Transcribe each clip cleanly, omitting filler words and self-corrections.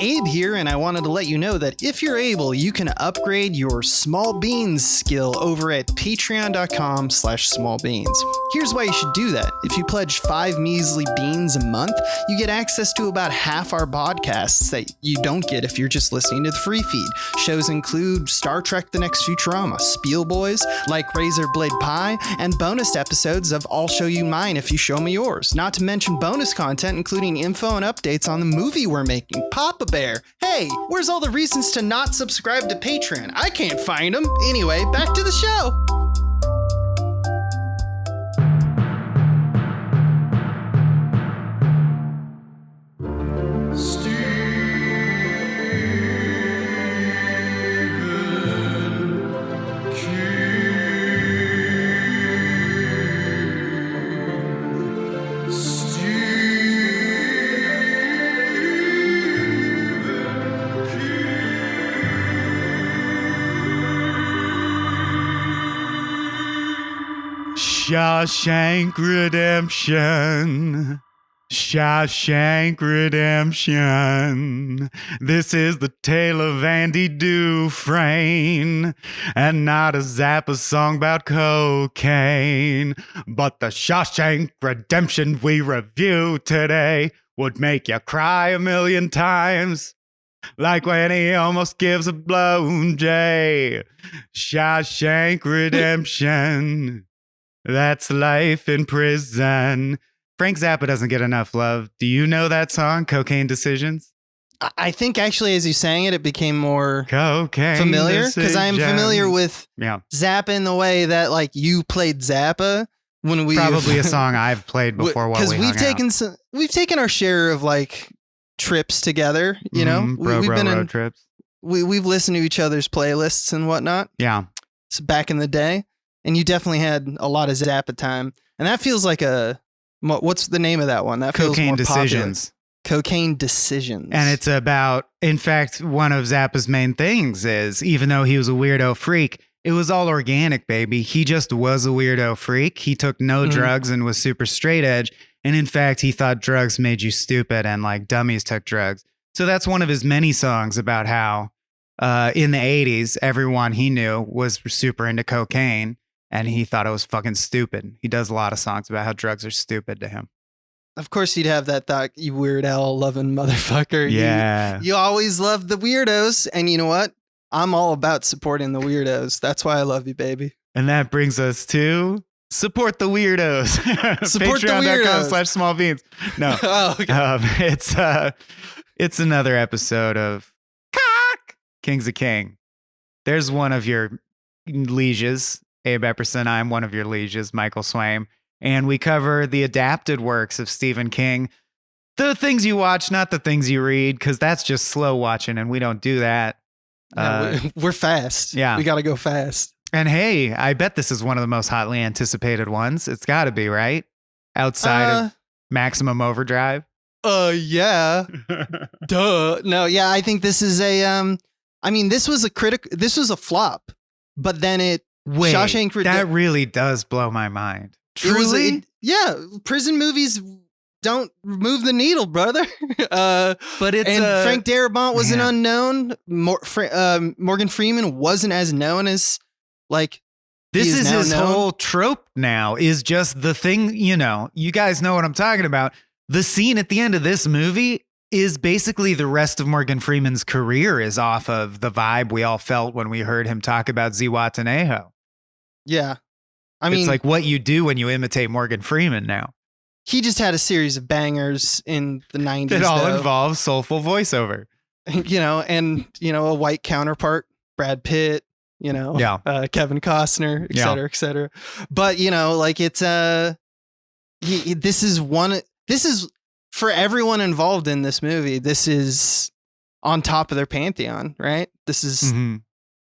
Abe here, and I wanted to let you know that if you're able, you can upgrade your small beans skill over at patreon.com/smallbeans. Here's why you should do that. If you pledge 5 measly beans a month, you get access to about half our podcasts that you don't get if you're just listening to the free feed. Shows include Star Trek The Next Futurama, Spiel Boys, Like Razor Blade Pie, and bonus episodes of I'll Show You Mine If You Show Me Yours. Not to mention bonus content including info and updates on the movie we're making, Papa Bear. Hey, where's all the reasons to not subscribe to Patreon? I can't find them. Anyway, back to the show. Shawshank Redemption. Shawshank Redemption. This is the tale of Andy Dufresne, and not a Zappa song about cocaine. But the Shawshank Redemption we review today would make you cry a million times. Like when he almost gives a blowjay. Shawshank Redemption. That's life in prison. Frank Zappa doesn't get enough love. Do you know that song, Cocaine Decisions? I think actually as you sang it, it became more Cocaine familiar because I am familiar with yeah. Zappa in the way that like you played Zappa when we probably a song I've played before while we hung because we've taken our share of like trips together. You know, we've been road in trips. We've listened to each other's playlists and whatnot. Yeah, so back in the day. And you definitely had a lot of Zappa time. And that feels like what's the name of that one? That feels Cocaine more Decisions. Popular. Cocaine Decisions. And it's about, in fact, one of Zappa's main things is, even though he was a weirdo freak, it was all organic, baby. He just was a weirdo freak. He took no drugs and was super straight edge. And in fact, he thought drugs made you stupid and like dummies took drugs. So that's one of his many songs about how in the 80s, everyone he knew was super into cocaine. And he thought it was fucking stupid. He does a lot of songs about how drugs are stupid to him. Of course, you'd have that thought, you Weird Al loving motherfucker. Yeah. You always loved the weirdos. And you know what? I'm all about supporting the weirdos. That's why I love you, baby. And that brings us to support the weirdos. Support the weirdos. Patreon.com/smallbeans. No. Oh, okay. It's another episode of Cock King's a King. There's one of your lieges. Abe Epperson, I'm one of your lieges, Michael Swaim, and we cover the adapted works of Stephen King. The things you watch, not the things you read, because that's just slow watching, and we don't do that. We're fast. Yeah. We got to go fast. And hey, I bet this is one of the most hotly anticipated ones. It's got to be, right? Outside of Maximum Overdrive. Yeah. Duh. No, yeah, I think this is this was a flop, but then Wait, Shawshank Redemption. That really does blow my mind. Truly? Prison movies don't move the needle, brother. But it's Frank Darabont was an unknown. Morgan Freeman wasn't as known as like. This is his whole trope now. Is just the thing. You know, you guys know what I'm talking about. The scene at the end of this movie is basically the rest of Morgan Freeman's career is off of the vibe we all felt when we heard him talk about Zihuatanejo. Yeah. It's like what you do when you imitate Morgan Freeman now. He just had a series of bangers in the 90s. That all involves soulful voiceover. And a white counterpart, Brad Pitt, Kevin Costner, et cetera, et cetera. But, this is for everyone involved in this movie. This is on top of their pantheon, right? This is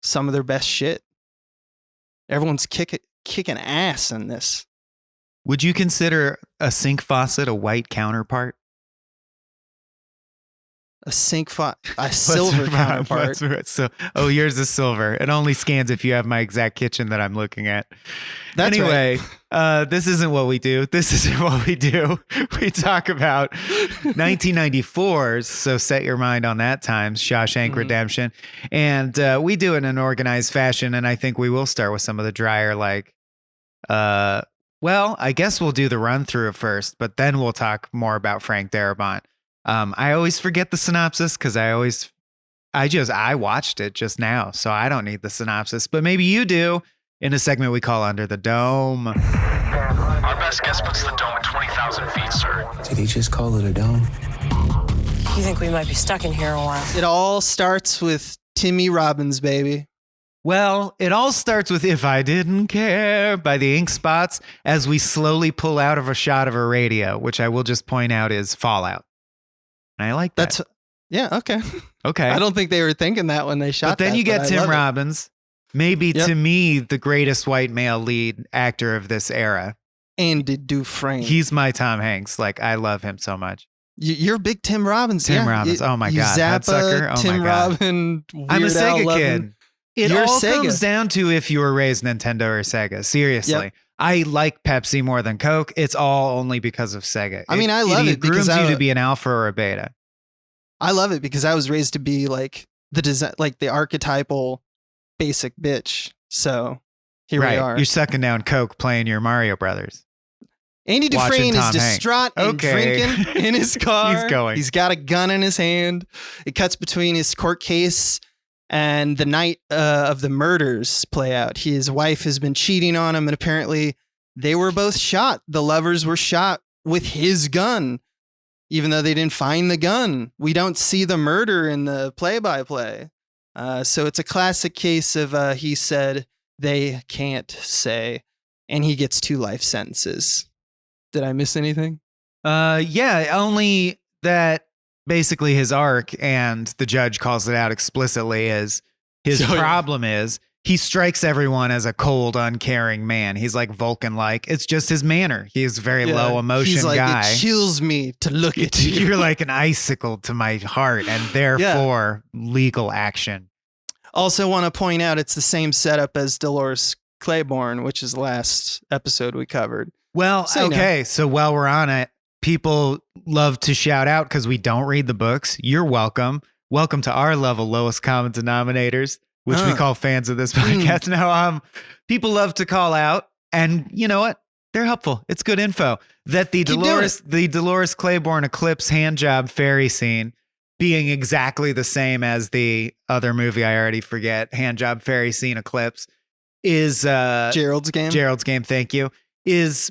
some of their best shit. Everyone's kicking ass in this. Would you consider a sink faucet a white counterpart? a silver counterpart. So, yours is silver. It only scans if you have my exact kitchen that I'm looking at. That's anyway, this isn't what we do. This isn't what we do. We talk about 1994's, so set your mind on that times, Shawshank Redemption. And we do it in an organized fashion, and I think we will start with some of the drier, well, I guess we'll do the run through first, but then we'll talk more about Frank Darabont. I always forget the synopsis because I watched it just now, so I don't need the synopsis, but maybe you do in a segment we call Under the Dome. Our best guess puts the dome at 20,000 feet, sir. Did he just call it a dome? You think we might be stuck in here a while? It all starts with Timmy Robbins, baby. Well, it all starts with If I Didn't Care by the Ink Spots as we slowly pull out of a shot of a radio, which I will just point out is Fallout. And I like that. Yeah, okay. Okay. I don't think they were thinking that when they shot that. But then you get Tim Robbins, maybe Yep. to me, the greatest white male lead actor of this era. Andy Dufresne. He's my Tom Hanks. Like, I love him so much. You're a big Tim Robbins. Tim Robbins. Oh my God. Zappa, Hudsucker. Oh Tim my God. Robin. I'm a Weird Al Sega loving- kid. It You're all Sega. comes down to if you were raised Nintendo or Sega. Seriously. Yep. I like Pepsi more than Coke. It's all only because of Sega. I mean, I love it because grooms you I- to be an alpha or a beta. I love it because I was raised to be like the design, like the archetypal basic bitch. So here we are. You're sucking down Coke playing your Mario Brothers. Andy watching Dufresne is Tom Hanks. distraught and Okay. drinking in his car. He's going. He's got a gun in his hand. It cuts between his court case and the night of the murders play out. His wife has been cheating on him, and apparently they were both shot. The lovers were shot with his gun, even though they didn't find the gun. We don't see the murder in the play-by-play. So it's a classic case of he said, they can't say, and he gets 2 life sentences. Did I miss anything? Yeah, only that basically his arc, and the judge calls it out explicitly, is his Oh, yeah. problem is he strikes everyone as a cold, uncaring man. He's like Vulcan-like. It's just his manner. He's a very low emotion He's like, guy. it chills me to look at you. You're like an icicle to my heart, and therefore legal action. Also want to point out it's the same setup as Dolores Claiborne, which is the last episode we covered. Well, So, you know. okay. So while we're on it, people love to shout out because we don't read the books. You're welcome. Welcome to our level lowest common denominators, which we call fans of this podcast. Now, people love to call out, and you know what? They're helpful. It's good info that the Dolores Claiborne eclipse handjob fairy scene being exactly the same as the other movie I already forget, handjob fairy scene eclipse, is Gerald's Game. Gerald's Game, thank you, is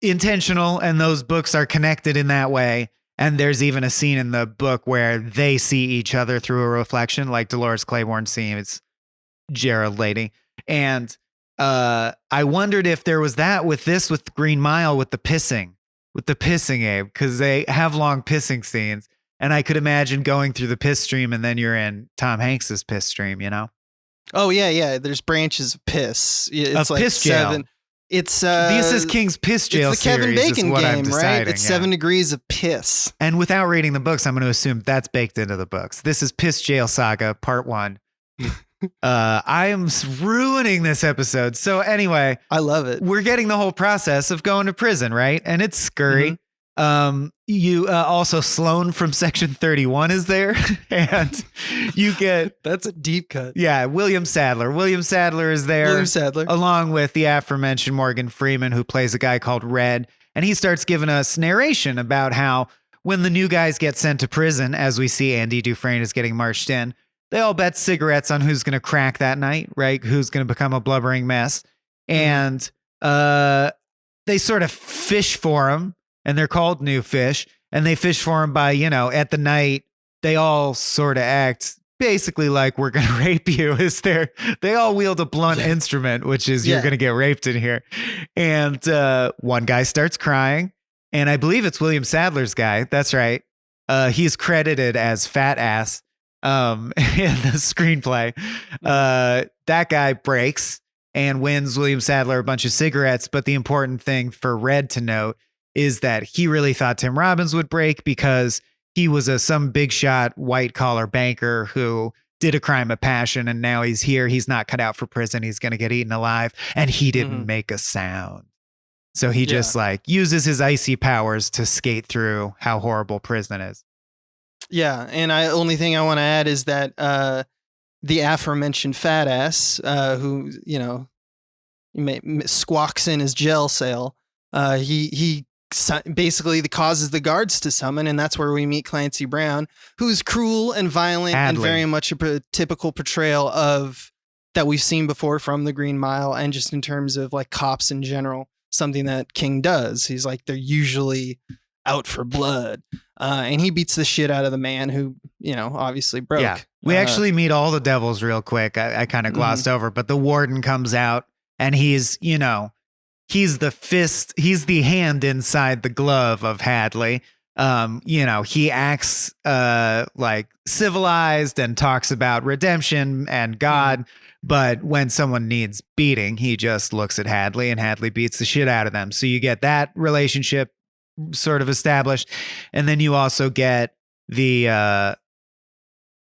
intentional, and those books are connected in that way. And there's even a scene in the book where they see each other through a reflection, like Dolores Claiborne sees Gerald lady. And I wondered if there was that with this, with Green Mile, with the pissing, Abe, because they have long pissing scenes. And I could imagine going through the piss stream, and then you're in Tom Hanks's piss stream, you know? Oh, yeah. There's branches of piss. It's Of like piss jail. 7. It's This is King's Piss Jail it's the Kevin series Bacon is what I'm game, deciding, right? It's yeah. 7 degrees of piss. And without reading the books, I'm going to assume that's baked into the books. This is Piss Jail Saga Part 1. I am ruining this episode. So anyway, I love it. we're getting the whole process of going to prison, right? And it's scurry. You also Sloan from Section 31 is there, and you get That's a deep cut. William Sadler. William Sadler is there. William Sadler. Along with the aforementioned Morgan Freeman, who plays a guy called Red. And he starts giving us narration about how when the new guys get sent to prison, as we see Andy Dufresne is getting marched in, they all bet cigarettes on who's going to crack that night, right? Who's going to become a blubbering mess. And they sort of fish for him, and they're called new fish. And they fish for him by, at the night, they all sort of act basically like we're going to rape you. They all wield a blunt instrument, which is you're going to get raped in here. And one guy starts crying, and I believe it's William Sadler's guy. That's right. He's credited as Fat Ass in the screenplay. That guy breaks and wins William Sadler a bunch of cigarettes. But the important thing for Red to note is that he really thought Tim Robbins would break because he was some big shot white collar banker who did a crime of passion, and now he's here. He's not cut out for prison. He's going to get eaten alive, and he didn't make a sound. So he just like uses his icy powers to skate through how horrible prison is. Yeah, and only thing I want to add is that the aforementioned fat ass, who squawks in his jail cell, he basically causes the guards to summon, and that's where we meet Clancy Brown, who's cruel and violent and very much a typical portrayal of that we've seen before from The Green Mile, and just in terms of like cops in general, something that King does. He's like, they're usually out for blood, and he beats the shit out of the man who, obviously broke. Yeah, we actually meet all the devils real quick. I kind of glossed over, but the warden comes out, and he's he's the fist, he's the hand inside the glove of Hadley. He acts like civilized and talks about redemption and God, but when someone needs beating, he just looks at Hadley, and Hadley beats the shit out of them. So you get that relationship sort of established, and then you also get the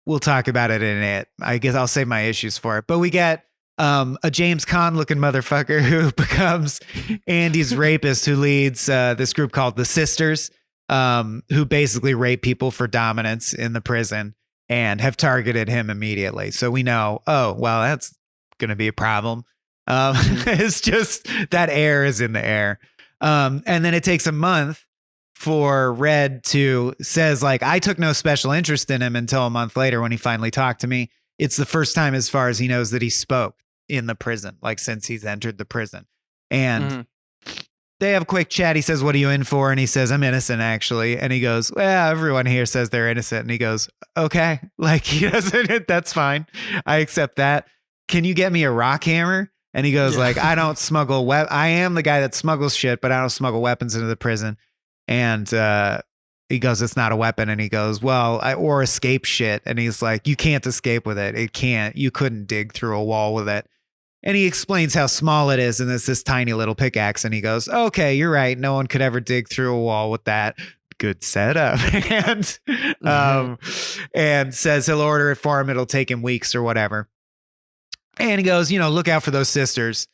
we'll talk about it in it. I guess I'll save my issues for it, but we get a James Caan looking motherfucker who becomes Andy's rapist, who leads this group called the Sisters, who basically rape people for dominance in the prison and have targeted him immediately. So we know, oh, well, that's going to be a problem. It's just that air is in the air. And then it takes a month for Red to says like, I took no special interest in him until a month later when he finally talked to me. It's the first time, as far as he knows, that he spoke in the prison, like since he's entered the prison. And they have a quick chat. He says, what are you in for? And he says, I'm innocent, actually. And he goes, well, everyone here says they're innocent. And he goes, okay, like he doesn't, that's fine. I accept that. Can you get me a rock hammer? And he goes like, I don't smuggle I am the guy that smuggles shit, but I don't smuggle weapons into the prison. And he goes, it's not a weapon. And he goes, well, or escape shit. And he's like, you can't escape with it. You couldn't dig through a wall with it. And he explains how small it is, and it's this tiny little pickaxe. And he goes, okay, you're right. No one could ever dig through a wall with that. Good setup. And says he'll order it for him. It'll take him weeks or whatever. And he goes, look out for those sisters.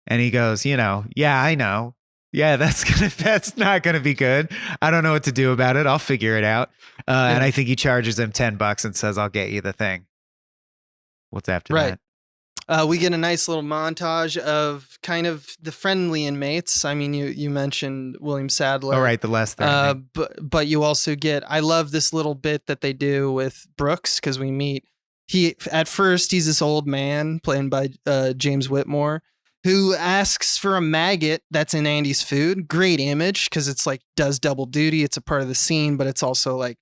And he goes, yeah, I know. Yeah, that's not gonna be good. I don't know what to do about it. I'll figure it out. And I think he charges him $10 and says, I'll get you the thing. What's after that? We get a nice little montage of kind of the friendly inmates. I mean, you mentioned William Sadler. Oh, right, the less than. But you also get, I love this little bit that they do with Brooks, because we meet, at first he's this old man played by James Whitmore, who asks for a maggot that's in Andy's food. Great image, because it's like does double duty. It's a part of the scene, but it's also like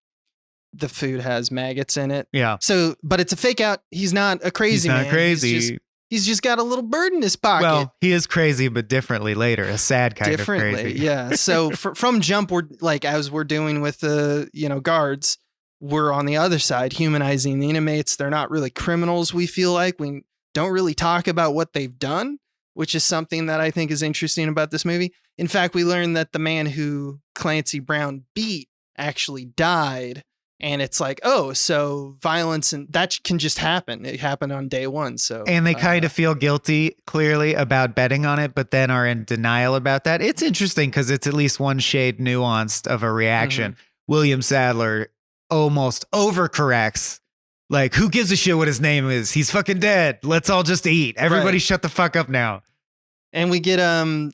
the food has maggots in it. Yeah. So, but it's a fake out. He's not a crazy man. He's not crazy. He's just got a little bird in his pocket. Well, he is crazy, but differently later. A sad kind of crazy. Yeah. So from jump, we're like, as we're doing with the, guards, we're on the other side, humanizing the inmates. They're not really criminals. We feel like we don't really talk about what they've done, which is something that I think is interesting about this movie. In fact, we learned that the man who Clancy Brown beat actually died. And it's like, oh, so violence and that can just happen. It happened on day one. So, and they kind of feel guilty clearly about betting on it, but then are in denial about that. It's interesting because it's at least one shade nuanced of a reaction. William Sadler almost overcorrects. Like, who gives a shit what his name is? He's fucking dead. Let's all just eat. Everybody shut the fuck up now. And we get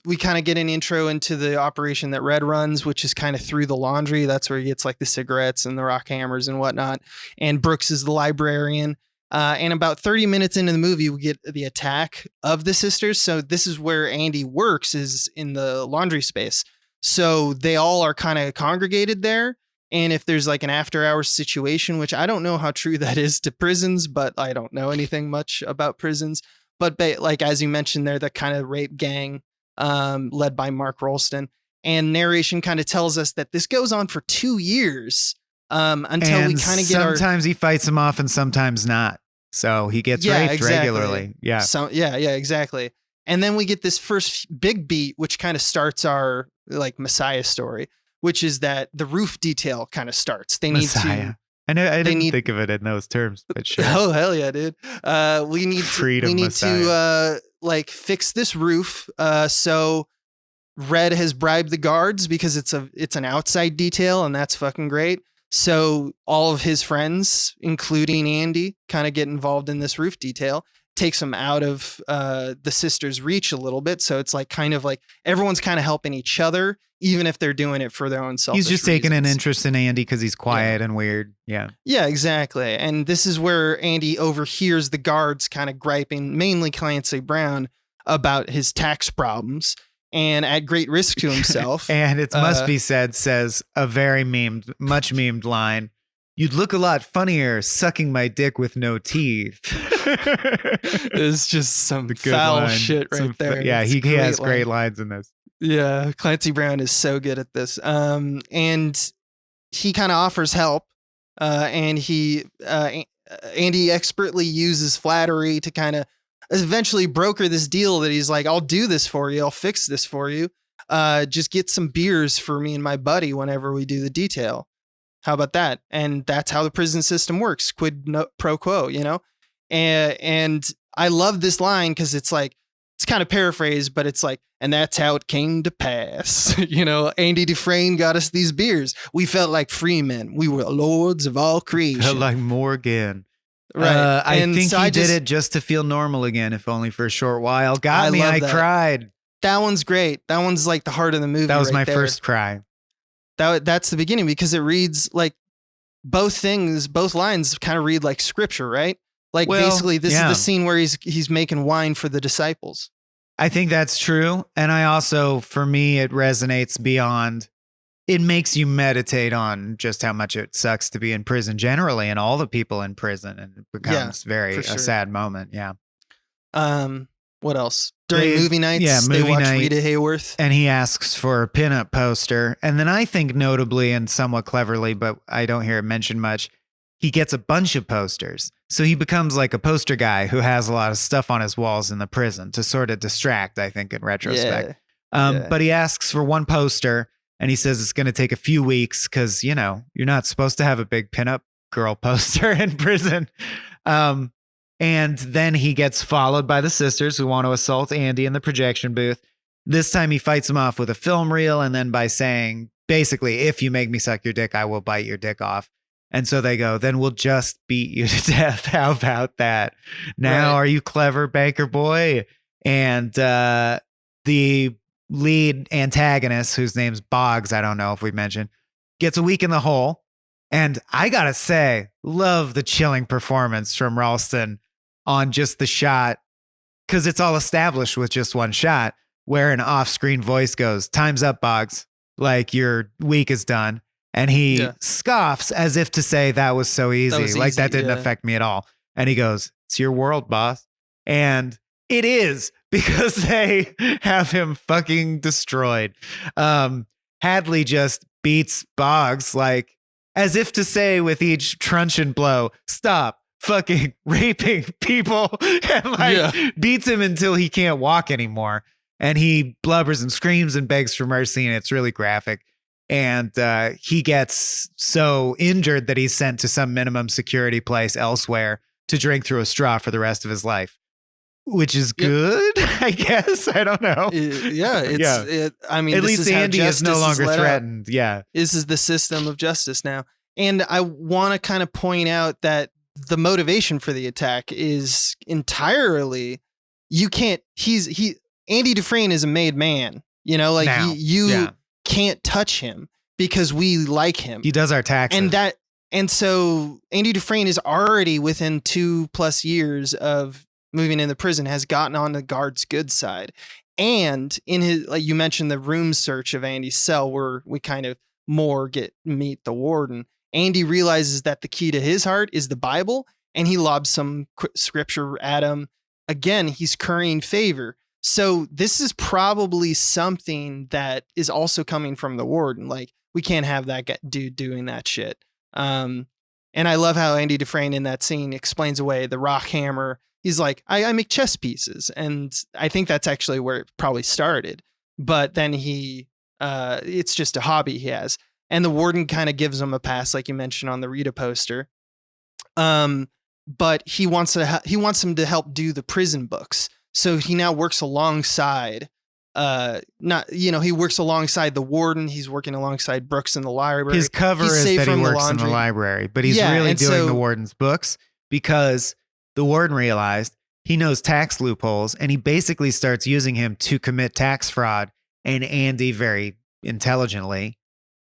we kind of get an intro into the operation that Red runs, which is kind of through the laundry. That's where he gets like the cigarettes and the rock hammers and whatnot. And Brooks is the librarian. And about 30 minutes into the movie, we get the attack of the sisters. So this is where Andy works, is in the laundry space. So they all are kind of congregated there. And if there's like an after hours situation, which I don't know how true that is to prisons, but I don't know anything much about prisons. But like, as you mentioned, they're the kind of rape gang led by Mark Rolston. And narration kind of tells us that this goes on for 2 years until we kind of get sometimes he fights them off and sometimes not. So he gets raped regularly. Yeah. So, yeah, exactly. And then we get this first big beat, which kind of starts our like Messiah story. which is that the roof detail kind of starts. They need Messiah. to. I know I didn't need- think of it in those terms, but sure. Oh hell yeah, dude! We need Freedom we need Messiah. to like fix this roof. So Red has bribed the guards because it's an outside detail, and that's fucking great. So all of his friends, including Andy, kind of get involved in this roof detail. Takes them out of the sisters' reach a little bit. So it's like kind of like everyone's kind of helping each other, even if they're doing it for their own selfish He's just taking an reasons. interest in Andy because he's quiet and weird. Yeah. Yeah, exactly. And this is where Andy overhears the guards kind of griping, mainly Clancy Brown, about his tax problems. And at great risk to himself. And it must be said, says a very much memed line. You'd look a lot funnier sucking my dick with no teeth. It's just some Good foul line. shit right there. Yeah, It's he has line. great lines in this. Yeah, Clancy Brown is so good at this. And he kind of offers help. And Andy expertly uses flattery to kind of eventually broker this deal that he's like, I'll do this for you. I'll fix this for you. Just get some beers for me and my buddy whenever we do the detail. How about that? And that's how the prison system works. Quid pro quo, you know? And I love this line because it's like, it's kind of paraphrased, but it's like, and that's how it came to pass. You know, Andy Dufresne got us these beers. We felt like free men. We were lords of all creation. Felt like Morgan. Right. I And think so he I did just- it just to feel normal again, if only for a short while. Got I me. love I that. cried. That one's great. That one's like the heart of the movie. That was right my there. first cry. That's the beginning because it reads like both lines kind of read like scripture, right? Like Well, basically this yeah. is the scene where he's making wine for the disciples. I think that's true. And I also, for me, it resonates beyond. It makes you meditate on just how much it sucks to be in prison generally and all the people in prison. And it becomes very for a sure. sad moment. Yeah. What else? During movie nights, yeah, they movie watch night. Rita Hayworth. And he asks for a pinup poster. And then I think notably and somewhat cleverly, but I don't hear it mentioned much, he gets a bunch of posters. So he becomes like a poster guy who has a lot of stuff on his walls in the prison to sort of distract, I think, in retrospect. Yeah. But he asks for one poster and he says it's going to take a few weeks because, you know, you're not supposed to have a big pinup girl poster in prison. And then he gets followed by the sisters who want to assault Andy in the projection booth. This time he fights him off with a film reel and then by saying, basically, if you make me suck your dick, I will bite your dick off. And so they go, then we'll just beat you to death. How about that? Now, Right. Are you clever, banker boy? And the lead antagonist, whose name's Boggs, I don't know if we mentioned, gets a week in the hole. And I gotta say, love the chilling performance from Ralston on just the shot, because it's all established with just one shot, where an off-screen voice goes, "Time's up, Boggs. Like, your week is done." And he scoffs as if to say, that was so easy. was That easy, didn't yeah. affect me at all. And he goes, "It's your world, boss." And it is, because they have him fucking destroyed. Hadley just beats Boggs, like, as if to say with each truncheon blow, stop fucking raping people, and like beats him until he can't walk anymore. And he blubbers and screams and begs for mercy, and it's really graphic. And he gets so injured that he's sent to some minimum security place elsewhere to drink through a straw for the rest of his life, which is good, I guess. I don't know. I mean, this at least is how Andy is no justice longer let out. threatened. Yeah. This is the system of justice now. And I want to kind of point out that the motivation for the attack is entirely, Andy Dufresne is a made man, you know, like Now, you can't touch him because we like him. He does our taxes. And so Andy Dufresne is already within 2+ years of moving in the prison, has gotten on the guard's good side. And in his, like you mentioned, the room search of Andy's cell, where we kind of meet the warden. Andy realizes that the key to his heart is the Bible, and he lobs some scripture at him. Again, he's currying favor. So this is probably something that is also coming from the warden. Like, we can't have that dude doing that shit. And I love how Andy Dufresne in that scene explains away the rock hammer. He's like, I make chess pieces. And I think that's actually where it probably started. But then he It's just a hobby he has. And the warden kind of gives him a pass, like you mentioned on the Rita poster. But he wants him to help do the prison books. So he now works alongside, he works alongside the warden. He's working alongside Brooks in the library. His cover He's is safe that he from the works in the laundry. library, but he's Yeah, really and doing so- the warden's books because the warden realized he knows tax loopholes, and he basically starts using him to commit tax fraud. And Andy very intelligently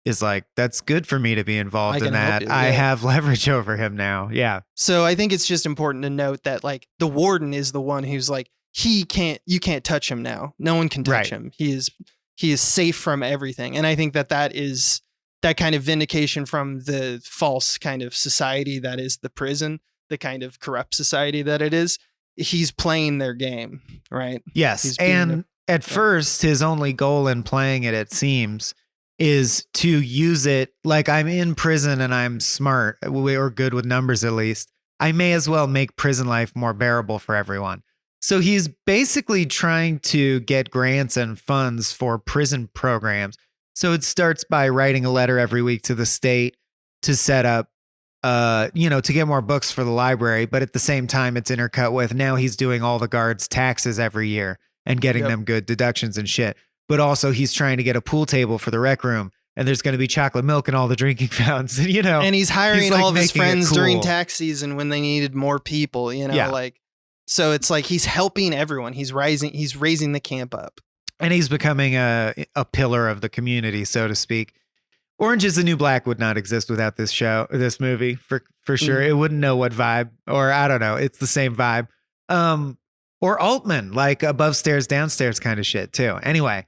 is like, that's good for me to be involved I in can help that. you, I yeah. have leverage over him now. Yeah. So I think it's just important to note that like the warden is the one who's like, you can't touch him now. No one can touch Right. him. He is safe from everything. And I think that is that kind of vindication from the false kind of society that is the prison, the kind of corrupt society that it is. He's playing their game, right? Yes. He's being And at yeah. first, his only goal in playing it, it seems, is to use it like, I'm in prison and I'm smart or good with numbers at least. I may as well make prison life more bearable for everyone. So he's basically trying to get grants and funds for prison programs. So it starts by writing a letter every week to the state to set up, to get more books for the library. But at the same time, it's intercut with now he's doing all the guards' taxes every year and getting Yep. them good deductions and shit. But also he's trying to get a pool table for the rec room, and there's going to be chocolate milk in all the drinking fountains. And, And he's hiring like all of his making it friends during cool. tax season when they needed more people, Yeah. like, so it's like he's helping everyone. He's raising the camp up. And he's becoming a pillar of the community, so to speak. Orange is the New Black would not exist without this movie for sure. It wouldn't know what vibe, or I don't know. It's the same vibe. Or Altman, like above stairs, downstairs kind of shit too. Anyway,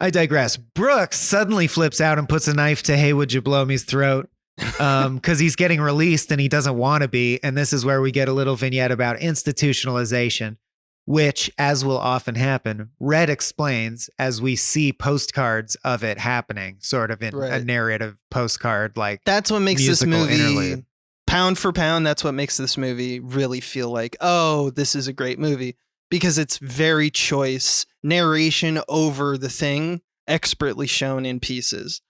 I digress. Brooks suddenly flips out and puts a knife to Hey, would you blow me's throat? Because he's getting released and he doesn't want to be. And this is where we get a little vignette about institutionalization, which, as will often happen, Red explains as we see postcards of it happening, sort of in a Right. narrative postcard, like That's what makes this musical movie interlude. pound for pound. That's what makes this movie really feel like, oh, this is a great movie, because it's very choice narration over the thing, expertly shown in pieces.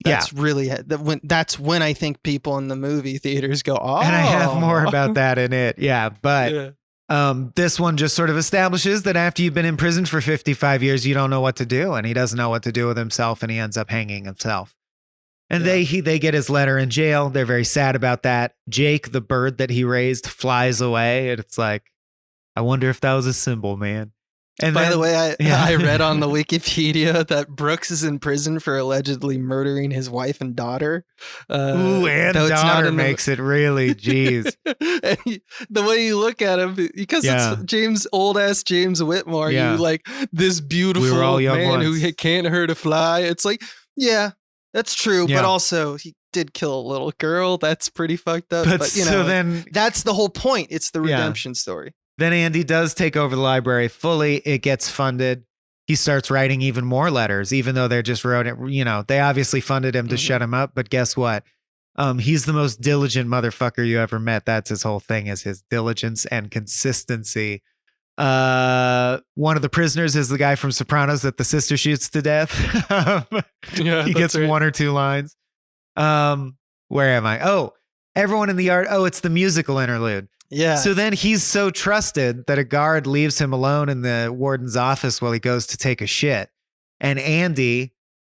That's really that's when I think people in the movie theaters go, oh. And I have more about that in it. Yeah. But this one just sort of establishes that after you've been in prison for 55 years, you don't know what to do. And he doesn't know what to do with himself, and he ends up hanging himself. And they get his letter in jail. They're very sad about that. Jake, the bird that he raised, flies away. And it's like, I wonder if that was a symbol, man. And By then- the way, yeah. I read on the Wikipedia that Brooks is in prison for allegedly murdering his wife and daughter. Ooh, and though it's not daughter in the- makes it really, geez. And the way you look at him, because Yeah. it's old ass James Whitmore, Yeah. you like this beautiful all young man once. who can't hurt a fly. It's like, yeah, that's true. Yeah. But also he did kill a little girl. That's pretty fucked up. But But you so know, then that's the whole point. It's the Yeah. redemption story. Then Andy does take over the library fully. It gets funded. He starts writing even more letters, even though they just wrote it. They obviously funded him to shut him up. But guess what? He's the most diligent motherfucker you ever met. That's his whole thing, is his diligence and consistency. One of the prisoners is the guy from Sopranos that the sister shoots to death. Yeah, He gets one or two lines. Where am I? Oh, everyone in the yard. Oh, it's the musical interlude. Yeah. So then he's so trusted that a guard leaves him alone in the warden's office while he goes to take a shit. And Andy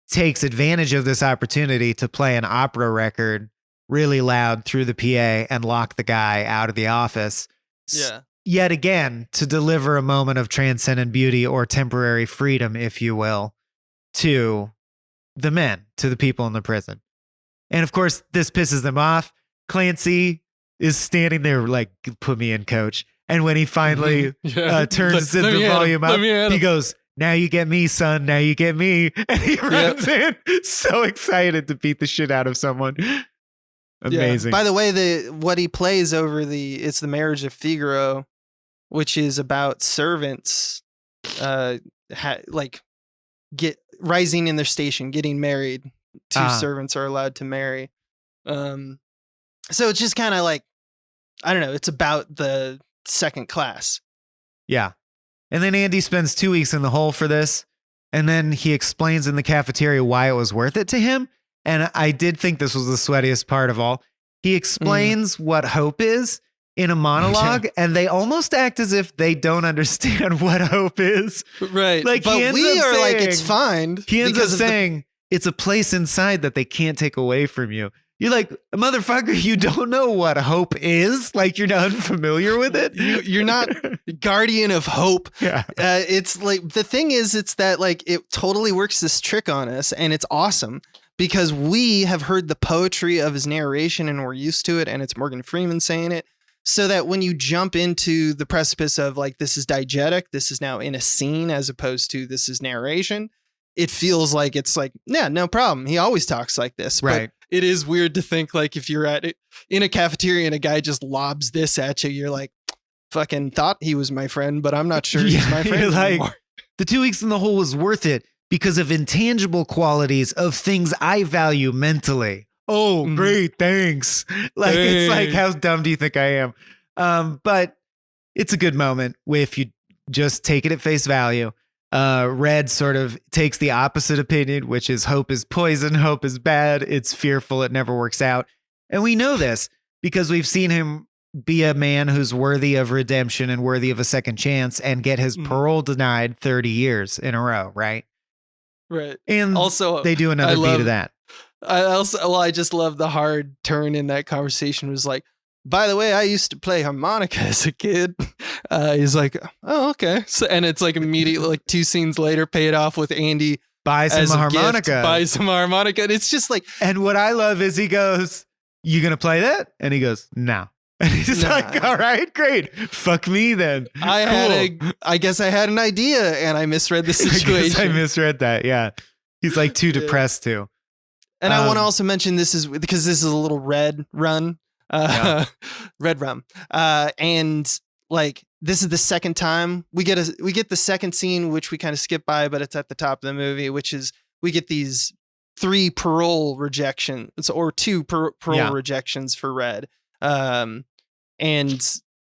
takes advantage of this opportunity to play an opera record really loud through the PA and lock the guy out of the office. Yeah. Yet again, to deliver a moment of transcendent beauty or temporary freedom, if you will, to the men, to the people in the prison. And of course, this pisses them off. Clancy is standing there like, put me in, coach. And when he finally turns the volume up, he goes, now you get me, son. Now you get me. And he runs in, so excited to beat the shit out of someone. Amazing. Yeah. By the way, what he plays over it's the Marriage of Figaro, which is about servants, rising in their station, getting married. Two servants are allowed to marry. So it's just kind of like, I don't know. It's about the second class. Yeah. And then Andy spends 2 weeks in the hole for this. And then he explains in the cafeteria why it was worth it to him. And I did think this was the sweatiest part of all. He explains what hope is in a monologue, and they almost act as if they don't understand what hope is. Right. Like, but we are like, it's fine. He ends up saying it's a place inside that they can't take away from you. You're like, motherfucker, you don't know what hope is? Like, you're not familiar with it? You're not guardian of hope. Yeah. It's like, the thing is, it's that like, it totally works this trick on us, and it's awesome because we have heard the poetry of his narration and we're used to it, and it's Morgan Freeman saying it. So that when you jump into the precipice of like, this is diegetic, this is now in a scene as opposed to this is narration, it feels like it's like, yeah, no problem. He always talks like this. Right. But it is weird to think like if you're at it in a cafeteria and a guy just lobs this at you, you're like, fucking thought he was my friend, but I'm not sure he's my friend anymore. Like, the 2 weeks in the hole was worth it because of intangible qualities of things I value mentally. Oh, great. Thanks. Like, it's like, how dumb do you think I am? But it's a good moment if you just take it at face value. Red sort of takes the opposite opinion, which is hope is poison. Hope is bad. It's fearful. It never works out. And we know this because we've seen him be a man who's worthy of redemption and worthy of a second chance and get his parole denied 30 years in a row. Right. Right. And also, they do another beat of that. I just love the hard turn in that conversation. It was like, by the way, I used to play harmonica as a kid. He's like, oh, okay. So, and it's like immediately, like 2 scenes later, paid off with Andy buys him a harmonica. Buys some harmonica. And it's just like, and what I love is he goes, you going to play that? And he goes, no. And he's like, all right, great. Fuck me then. I guess I had an idea and I misread the situation. I misread that. Yeah. He's like too depressed too. And I want to also mention this is because this is a little red run. Red rum. And like, this is the second time we get the second scene, which we kind of skip by, but it's at the top of the movie, which is we get these 3 parole rejections or 2 parole rejections for Red. And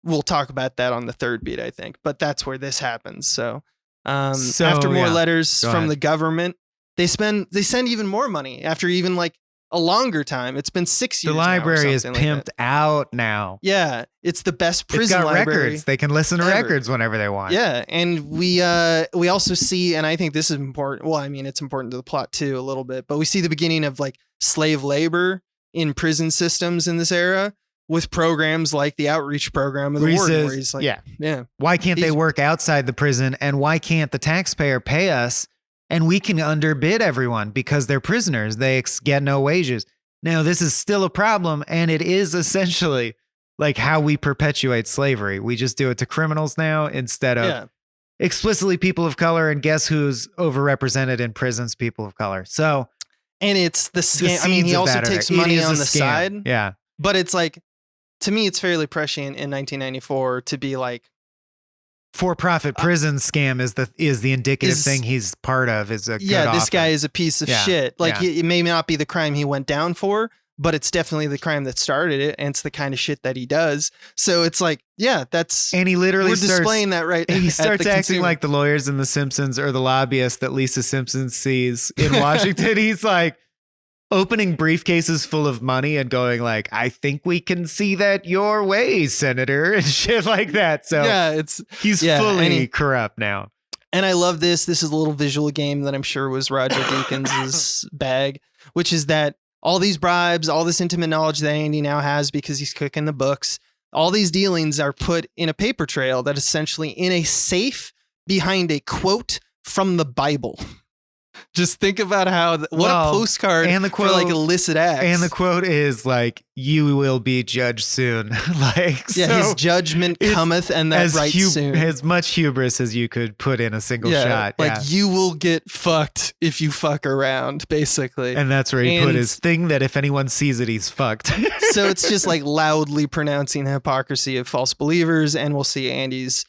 we'll talk about that on the third beat, I think, but that's where this happens. So after more letters from the government, they send even more money after even like a longer time. It's been 6 years. The library is like pimped out now. Yeah, it's the best prison it's got library. Records. They can listen to records whenever they want. Yeah, and we also see, and I think this is important. Well, I mean, it's important to the plot too a little bit, but we see the beginning of like slave labor in prison systems in this era with programs like the outreach program of the warden, where he's like, yeah, why can't they work outside the prison, and why can't the taxpayer pay us? And we can underbid everyone because they're prisoners. They get no wages. Now, this is still a problem, and it is essentially like how we perpetuate slavery. We just do it to criminals now instead of explicitly people of color, and guess who's overrepresented in prisons? People of color. So, and it's the scam. I mean, he also takes money on the side. Yeah. But it's like, to me, it's fairly prescient in 1994 to be like, for-profit prison scam is the indicative thing he's part of. Is a good this guy is a piece of shit. Like it may not be the crime he went down for, but it's definitely the crime that started it, and it's the kind of shit that he does. So it's like, that's and he literally we're displaying that right. He starts acting consumer. like the lawyers in The Simpsons or the lobbyists that Lisa Simpson sees in Washington. He's like opening briefcases full of money and going like, I think we can see that your way, Senator, and shit like that. So he's fully corrupt now. And I love this. This is a little visual game that I'm sure was Roger Deakins' bag, which is that all these bribes, all this intimate knowledge that Andy now has because he's cooking the books, all these dealings are put in a paper trail that is essentially in a safe behind a quote from the Bible. Just think about a postcard and the quote, for like illicit acts. And the quote is like, you will be judged soon. His judgment cometh, and that soon. As much hubris as you could put in a single shot. Like you will get fucked if you fuck around, basically. And that's where he put his thing that if anyone sees it, he's fucked. So it's just like loudly pronouncing the hypocrisy of false believers, and we'll see Andy's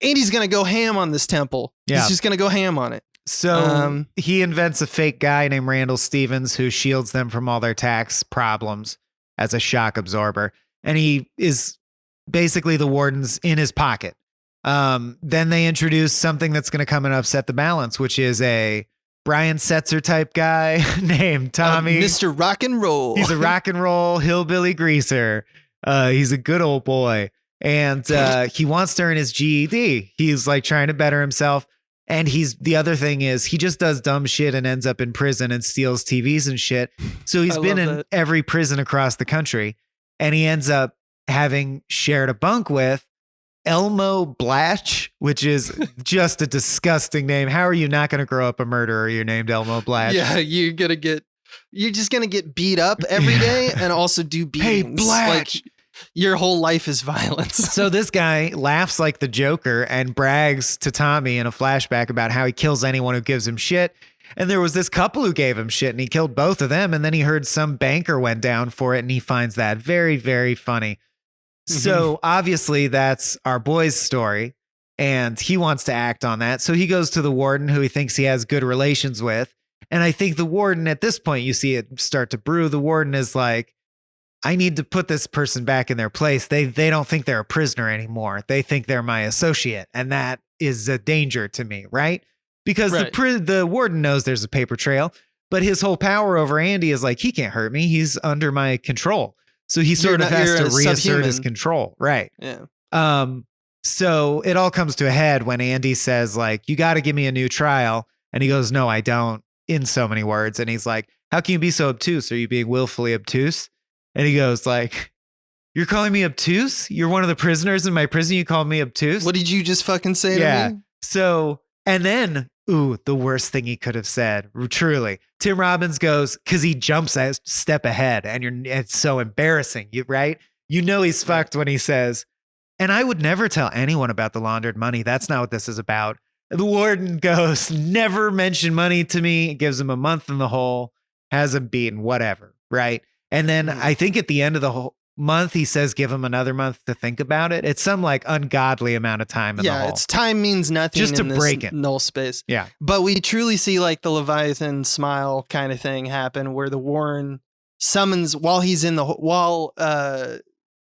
gonna go ham on this temple. Yeah. He's just gonna go ham on it. So he invents a fake guy named Randall Stevens who shields them from all their tax problems as a shock absorber. And he is basically the warden's in his pocket. Then they introduce something that's going to come and upset the balance, which is a Brian Setzer type guy named Tommy. Mr. Rock and Roll. He's a rock and roll hillbilly greaser. He's a good old boy. And he wants to earn his GED. He's like trying to better himself. And the other thing is he just does dumb shit and ends up in prison and steals TVs and shit. So he's been in every prison across the country. And he ends up having shared a bunk with Elmo Blatch, which is just a disgusting name. How are you not going to grow up a murderer? You're named Elmo Blatch. Yeah, you're just gonna get beat up every day and also do beatings. Hey, Blatch. Like your whole life is violence. So this guy laughs like the Joker and brags to Tommy in a flashback about how he kills anyone who gives him shit. And there was this couple who gave him shit and he killed both of them. And then he heard some banker went down for it and he finds that very, very funny. So obviously that's our boy's story and he wants to act on that. So he goes to the warden who he thinks he has good relations with. And I think the warden at this point, you see it start to brew. The warden is like, I need to put this person back in their place. They don't think they're a prisoner anymore. They think they're my associate. And that is a danger to me, right? Because the warden knows there's a paper trail, but his whole power over Andy is like, he can't hurt me. He's under my control. So he sort of has to reassert his control. Right. Yeah. So it all comes to a head when Andy says like, you got to give me a new trial. And he goes, no, I don't, in so many words. And he's like, how can you be so obtuse? Are you being willfully obtuse? And he goes like, you're calling me obtuse? You're one of the prisoners in my prison. You called me obtuse? What did you just fucking say to me? So, and then, the worst thing he could have said, truly. Tim Robbins goes, because he jumps a step ahead and it's so embarrassing, right? You know he's fucked when he says, and I would never tell anyone about the laundered money. That's not what this is about. The warden goes, never mention money to me. Gives him a month in the hole, has him beaten, whatever, right? And then I think at the end of the whole month, he says, give him another month to think about it. It's some like ungodly amount of time in the hole. Yeah, it's time means nothing just to in this break it. null space. Yeah. But we truly see like the Leviathan smile kind of thing happen where the warden summons while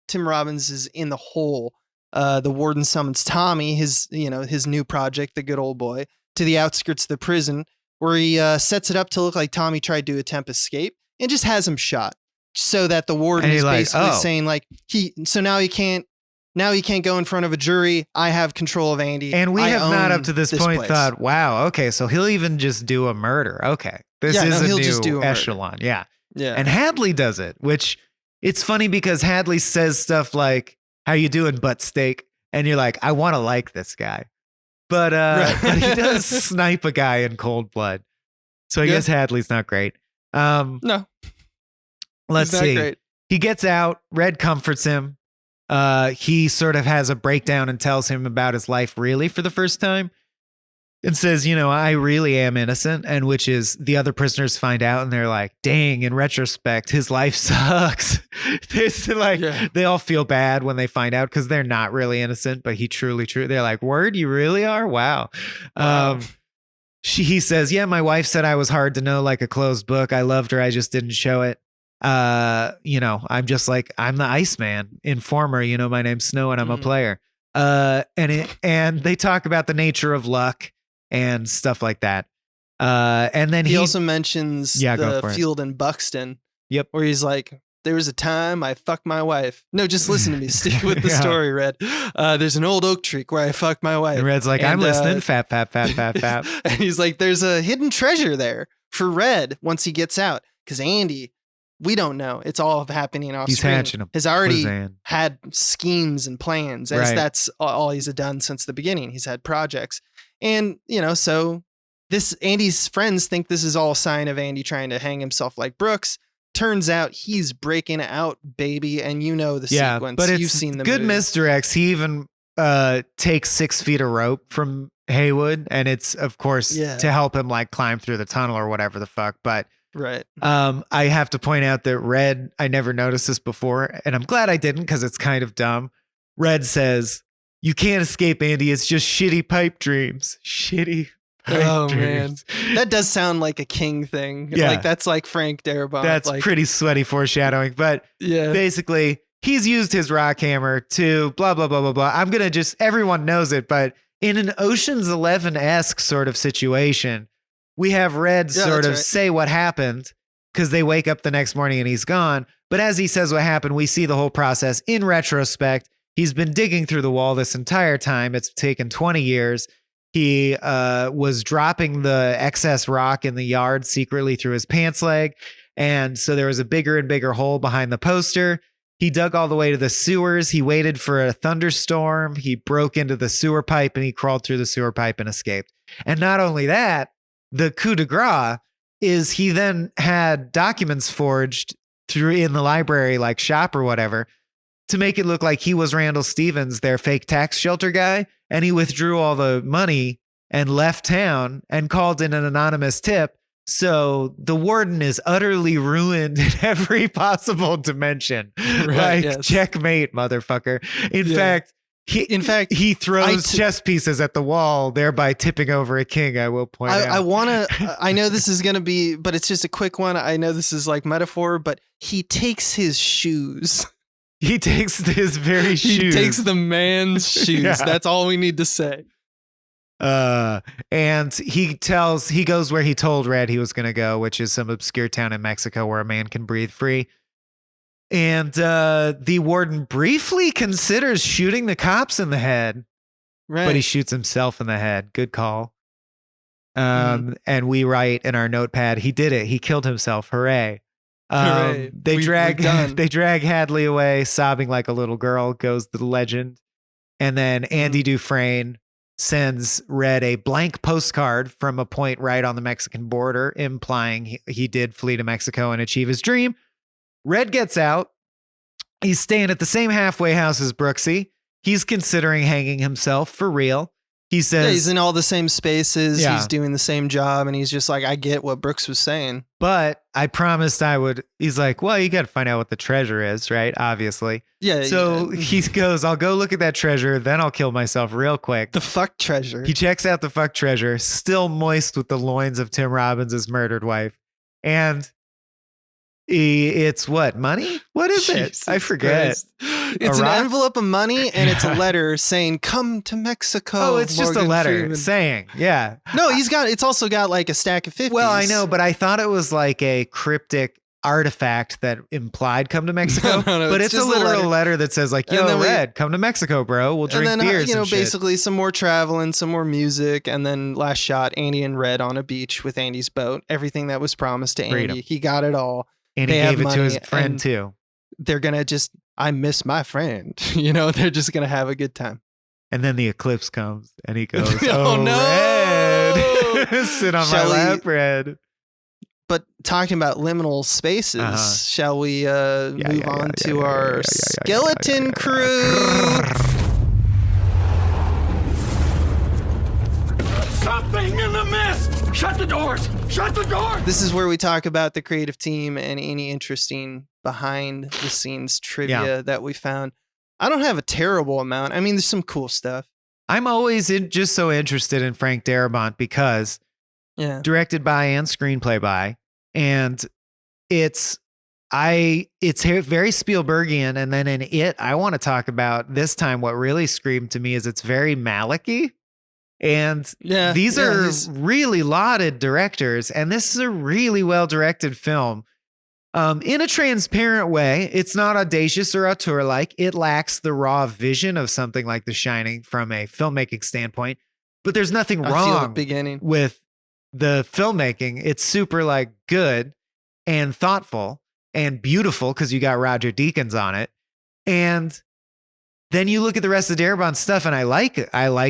Tim Robbins is in the hole. The warden summons Tommy, his new project, the good old boy, to the outskirts of the prison where he sets it up to look like Tommy tried to attempt escape and just has him shot. So that the warden is basically saying like now he can't go in front of a jury. I have control of Andy. And we have not up to this point thought, wow, okay, so he'll even just do a murder. Okay. This is a new echelon. Yeah. Yeah. And Hadley does it, which it's funny because Hadley says stuff like, how you doing, butt steak? And you're like, I want to like this guy. But but he does snipe a guy in cold blood. So I guess Hadley's not great. No. Let's see. Great. He gets out. Red comforts him. He sort of has a breakdown and tells him about his life really for the first time and says, I really am innocent. And which is the other prisoners find out and they're like, dang, in retrospect, his life sucks. They all feel bad when they find out because they're not really innocent, but he truly, they're like, word, you really are? Wow. He says, yeah, my wife said I was hard to know like a closed book. I loved her. I just didn't show it. I'm just like, I'm the Iceman informer, my name's Snow and I'm a player. And they talk about the nature of luck and stuff like that. And then he also mentions the field in Buxton. Yep. Where he's like, there was a time I fucked my wife. No, just listen to me. Stick with the story, Red. There's an old oak tree where I fucked my wife. And Red's like, I'm listening. Fap. And he's like, there's a hidden treasure there for Red once he gets out. Because Andy, we don't know. It's all happening off screen. Hatching them. Has already had schemes and plans, as that's all he's done since the beginning. He's had projects. And, so Andy's friends think this is all a sign of Andy trying to hang himself like Brooks. Turns out he's breaking out, baby. And the sequence. But you've seen the good movie. misdirects. He even takes 6 feet of rope from Haywood. And it's, of course, to help him like climb through the tunnel or whatever the fuck. But right. I have to point out that Red, I never noticed this before, and I'm glad I didn't because it's kind of dumb. Red says, you can't escape, Andy. It's just shitty pipe dreams. Shitty pipe dreams. Man. That does sound like a King thing. Yeah. Like that's like Frank Darabont. That's pretty sweaty foreshadowing. But basically, he's used his rock hammer to blah, blah, blah, blah, blah. I'm going to everyone knows it, but in an Ocean's 11-esque sort of situation, we have Red sort of say what happened because they wake up the next morning and he's gone. But as he says what happened, we see the whole process in retrospect. He's been digging through the wall this entire time. It's taken 20 years. He was dropping the excess rock in the yard secretly through his pants leg. And so there was a bigger and bigger hole behind the poster. He dug all the way to the sewers. He waited for a thunderstorm. He broke into the sewer pipe and he crawled through the sewer pipe and escaped. And not only that, the coup de grace is he then had documents forged through in the library, like shop or whatever, to make it look like he was Randall Stevens, their fake tax shelter guy. And he withdrew all the money and left town and called in an anonymous tip. So the warden is utterly ruined in every possible dimension. Checkmate, motherfucker. In fact, he throws chess pieces at the wall, thereby tipping over a king. I will point out. I know this is going to be, but it's just a quick one. I know this is like metaphor, but he takes his shoes. He takes his very shoes. He takes the man's shoes. Yeah. That's all we need to say. And he goes where he told Red he was going to go, which is some obscure town in Mexico where a man can breathe free. And the warden briefly considers shooting the cops in the head, right? But he shoots himself in the head. Good call. And we write in our notepad, he did it. He killed himself. Hooray. Hooray. They drag Hadley away, sobbing like a little girl, goes the legend. And then Andy Dufresne sends Red a blank postcard from a point right on the Mexican border, implying he did flee to Mexico and achieve his dream. Red gets out. He's staying at the same halfway house as Brooksy. He's considering hanging himself for real. He says he's in all the same spaces. Yeah. He's doing the same job. And he's just like, I get what Brooks was saying. But I promised I would. He's like, well, you got to find out what the treasure is, right? Obviously. Yeah. So he goes, I'll go look at that treasure. Then I'll kill myself real quick. The fuck treasure. He checks out the fuck treasure, still moist with the loins of Tim Robbins' murdered wife. And it's what? Money? What is it? I forget. Christ. It's an envelope of money and it's a letter saying, come to Mexico. Oh, it's just a letter Freeman. saying, yeah. No, it's also got like a stack of 50s. Well, I know, but I thought it was like a cryptic artifact that implied come to Mexico. No, but it's a literal letter that says like, yo, Red, come to Mexico, bro. We'll drink beers and shit. Basically some more traveling, some more music. And then last shot, Andy and Red on a beach with Andy's boat. Everything that was promised to Freedom. Andy. He got it all. And he gave it to his friend too. They're going to I miss my friend. They're just going to have a good time. And then the eclipse comes and he goes, oh no! Red, sit on my lap, Red. But talking about liminal spaces, shall we move on to our skeleton crew? Something in the mist! Shut the doors! Shut the doors! This is where we talk about the creative team and any interesting behind the scenes trivia that we found. I don't have a terrible amount. I mean, there's some cool stuff. I'm always just so interested in Frank Darabont because directed by and screenplay by, and it's very Spielbergian. And then in it, I want to talk about this time. What really screamed to me is it's very Malick-y. And these are really lauded directors, and this is a really well-directed film. In a transparent way, it's not audacious or auteur-like. It lacks the raw vision of something like The Shining from a filmmaking standpoint, but there's nothing wrong with the filmmaking. It's super good and thoughtful and beautiful because you got Roger Deakins on it. And then you look at the rest of Darabont's stuff, and I like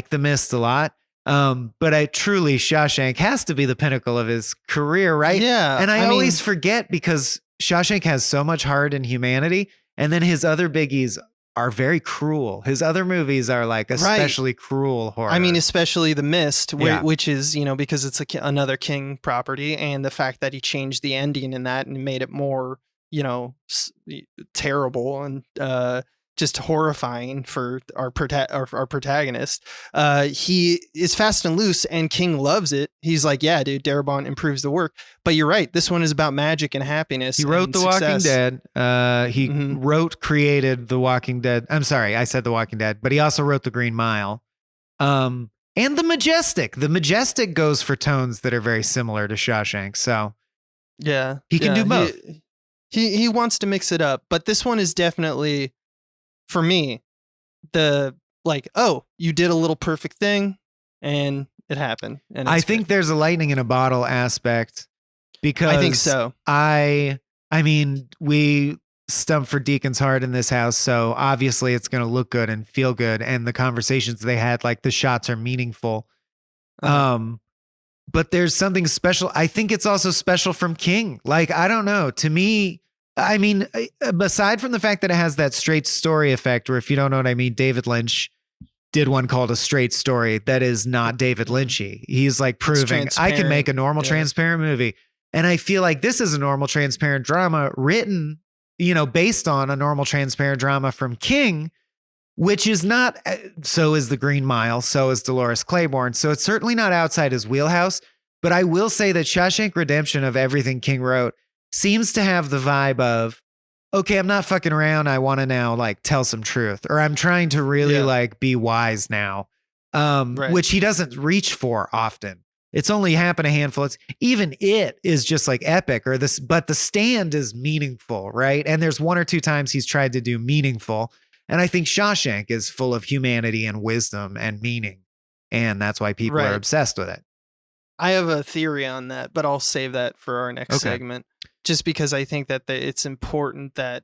The Mist a lot. But Shawshank has to be the pinnacle of his career, right? Yeah. And I always forget because Shawshank has so much heart and humanity, and then his other biggies are very cruel. His other movies are especially cruel horror. I mean, especially The Mist, which is, because it's another King property, and the fact that he changed the ending in that and made it more, terrible and just horrifying for our protagonist. He is fast and loose, and King loves it. He's like, yeah, dude, Darabont improves the work. But you're right. This one is about magic and happiness. He wrote and The Walking success. Dead. He created The Walking Dead. I'm sorry, I said The Walking Dead, but he also wrote The Green Mile. And The Majestic. The Majestic goes for tones that are very similar to Shawshank. So Yeah, he can do both. He wants to mix it up, but this one is definitely, for me, the like, oh, you did a little perfect thing, and it happened. And I it's think good. there's a lightning in a bottle aspect because I think so. I mean, we stump for Deacon's heart in this house, so obviously it's going to look good and feel good, and the conversations they had, like the shots are meaningful. But there's something special. I think it's also special from King. Like, I don't know. To me, I mean, aside from the fact that it has that straight story effect, or if you don't know what I mean, David Lynch did one called A Straight Story that is not David Lynchy. He's like proving I can make a normal transparent movie. And I feel like this is a normal transparent drama written, based on a normal transparent drama from King, which is not, so is The Green Mile, so is Dolores Claiborne. So it's certainly not outside his wheelhouse. But I will say that Shawshank Redemption, of everything King wrote, seems to have the vibe of, okay, I'm not fucking around. I want to now like tell some truth, or I'm trying to really like be wise now, which he doesn't reach for often. It's only happened a handful. Even it is just like epic, but The Stand is meaningful, right? And there's one or two times he's tried to do meaningful. And I think Shawshank is full of humanity and wisdom and meaning. And that's why people are obsessed with it. I have a theory on that, but I'll save that for our next segment. Just because I think that it's important that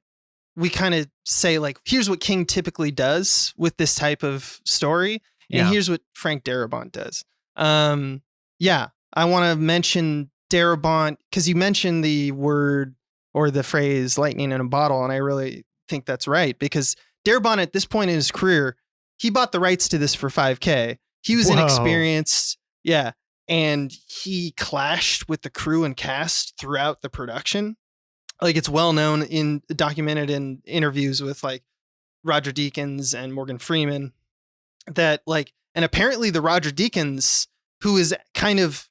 we kind of say, like, here's what King typically does with this type of story, and here's what Frank Darabont does. I want to mention Darabont because you mentioned the word or the phrase lightning in a bottle, and I really think that's right, because Darabont at this point in his career, he bought the rights to this for $5,000. He was inexperienced. Yeah. And he clashed with the crew and cast throughout the production. Like, it's well known documented in interviews with like Roger Deakins and Morgan Freeman that like, and apparently the Roger Deakins, who is kind of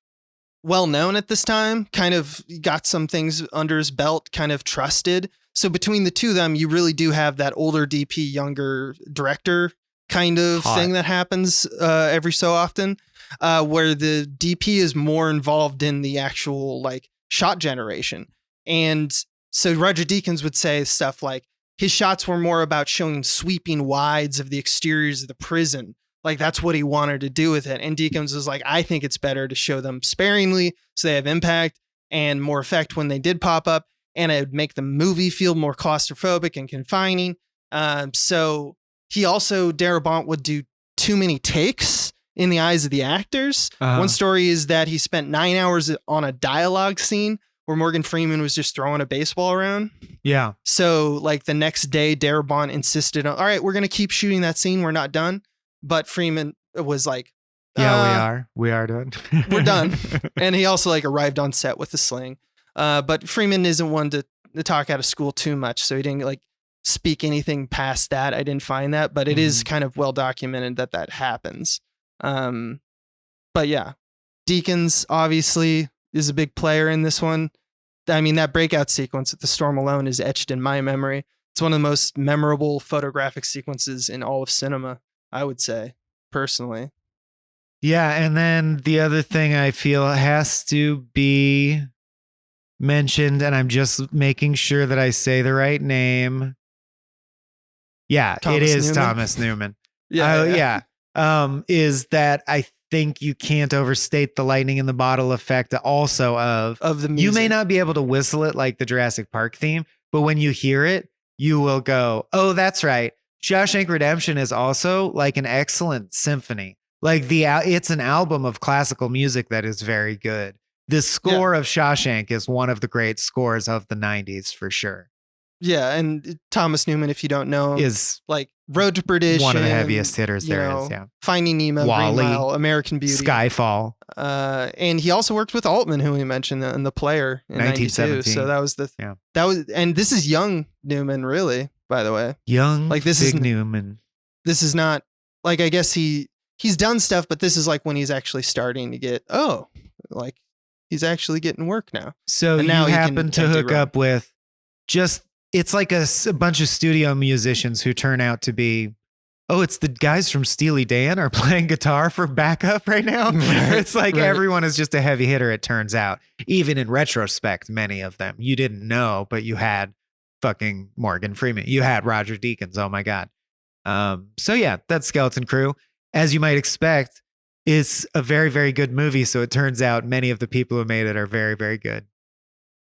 well known at this time, kind of got some things under his belt, kind of trusted. So between the two of them, you really do have that older DP, younger director kind of thing that happens every so often. Where the DP is more involved in the actual like shot generation. And so Roger Deakins would say stuff like his shots were more about showing sweeping wides of the exteriors of the prison. Like, that's what he wanted to do with it. And Deakins was like, I think it's better to show them sparingly so they have impact and more effect when they did pop up. And it would make the movie feel more claustrophobic and confining. So he also, Darabont would do too many takes in the eyes of the actors. One story is that he spent 9 hours on a dialogue scene where Morgan Freeman was just throwing a baseball around. Yeah. So like the next day, Darabont insisted on, all right, we're going to keep shooting that scene. We're not done. But Freeman was like, we are done. We're done. And he also like arrived on set with a sling. But Freeman isn't one to talk out of school too much. So he didn't like speak anything past that. I didn't find that, but it is kind of well documented that happens. But yeah, Deakins obviously is a big player in this one. I mean, that breakout sequence at the storm alone is etched in my memory. It's one of the most memorable photographic sequences in all of cinema, I would say, personally. Yeah, and then the other thing I feel has to be mentioned, and I'm just making sure that I say the right name. Yeah, it is Newman. Thomas Newman. Is that I think you can't overstate the lightning in the bottle effect also of the music. You may not be able to whistle it like the Jurassic Park theme, but when you hear it, you will go, oh, that's right. Shawshank Redemption is also like an excellent symphony. Like it's an album of classical music that is very good. The score of Shawshank is one of the great scores of the 90s for sure. Yeah, and Thomas Newman, if you don't know, is like Road to Perdition, one of the heaviest hitters there is. Yeah, Finding Nemo, Wall-E, Green Mile, American Beauty, Skyfall, and he also worked with Altman, who we mentioned in The Player in 1972. So that was and this is young Newman, really. by the way. Young Like, this Fig is- Newman. This is not like, I guess he's done stuff, but this is like when he's actually starting to get, like he's actually getting work now. So And you now he happen to can't do hook wrong. up with it's like a bunch of studio musicians who turn out to be, it's the guys from Steely Dan are playing guitar for backup right now. Right, It's like right. everyone is just a heavy hitter, it turns out. Even in retrospect, many of them. You didn't know, but you had fucking Morgan Freeman. You had Roger Deakins. Oh my God. So yeah, that's Skeleton Crew. As you might expect, it's a very, very good movie. So it turns out many of the people who made it are very, very good.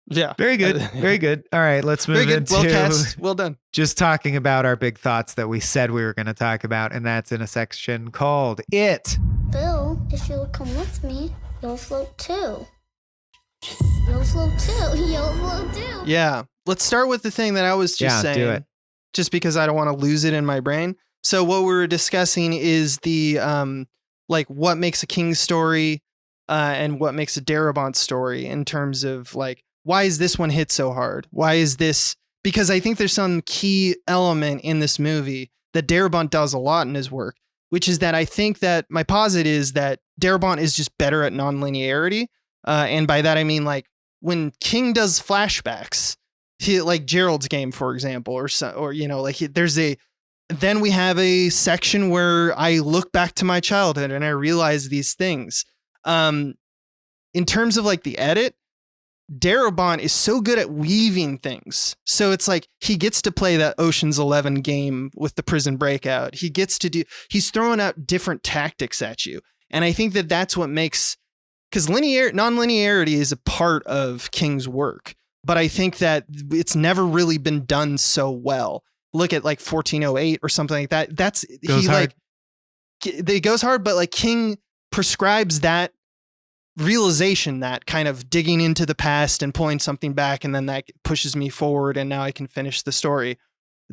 Yeah. Very good. Very good. All right, let's move Very good. into Well cast. Well done. just talking about our big thoughts that we said we were going to talk about. And that's in a section called It. Bill, if you'll come with me, you'll float too. You'll float too. You'll float too. Yeah. Let's start with the thing that I was just saying. Do it. Just because I don't want to lose it in my brain. So what we were discussing is the like what makes a King story and what makes a Darabont story in terms of like, why is this one hit so hard? Why is this? Because I think there's some key element in this movie that Darabont does a lot in his work, which is that I think that my posit is that Darabont is just better at nonlinearity. And by that, I mean, like when King does flashbacks, like Gerald's Game, for example, then we have a section where I look back to my childhood and I realize these things. In terms of like the edit, Darabont is so good at weaving things. So it's like he gets to play that Ocean's 11 game with the prison breakout. He's throwing out different tactics at you. And I think that that's what makes, because nonlinearity is a part of King's work. But I think that it's never really been done so well. Look at like 1408 or something like that. It goes hard, but like King prescribes that realization, that kind of digging into the past and pulling something back, and then that pushes me forward, and now I can finish the story.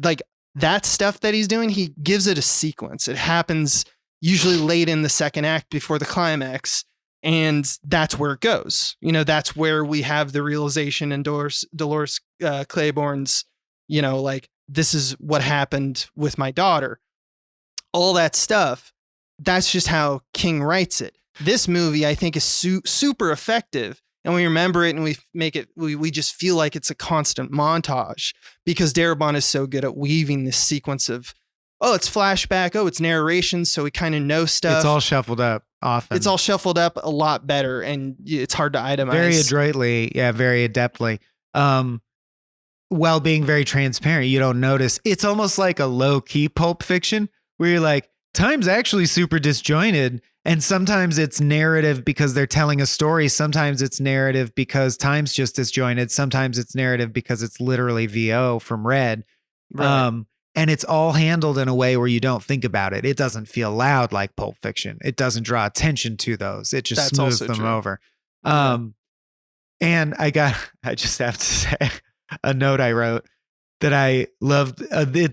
Like that stuff that he's doing, he gives it a sequence. It happens usually late in the second act before the climax. And that's where it goes. That's where we have the realization in Dolores Claiborne's, like, this is what happened with my daughter. All that stuff. That's just how King writes it. This movie, I think, is super effective. And we remember it and we just feel like it's a constant montage because Darabont is so good at weaving this sequence of, it's flashback. It's narration. So we kind of know stuff. It's all shuffled up often. It's all shuffled up a lot better, and it's hard to itemize. Very adroitly. Yeah, very adeptly. While being very transparent, you don't notice. It's almost like a low-key Pulp Fiction where you're like, time's actually super disjointed. And sometimes it's narrative because they're telling a story. Sometimes it's narrative because time's just disjointed. Sometimes it's narrative because it's literally VO from Red. Right. And it's all handled in a way where you don't think about it. It doesn't feel loud like Pulp Fiction. It doesn't draw attention to those. It just That's smooths also them true. over. And I just have to say a note I wrote that I loved.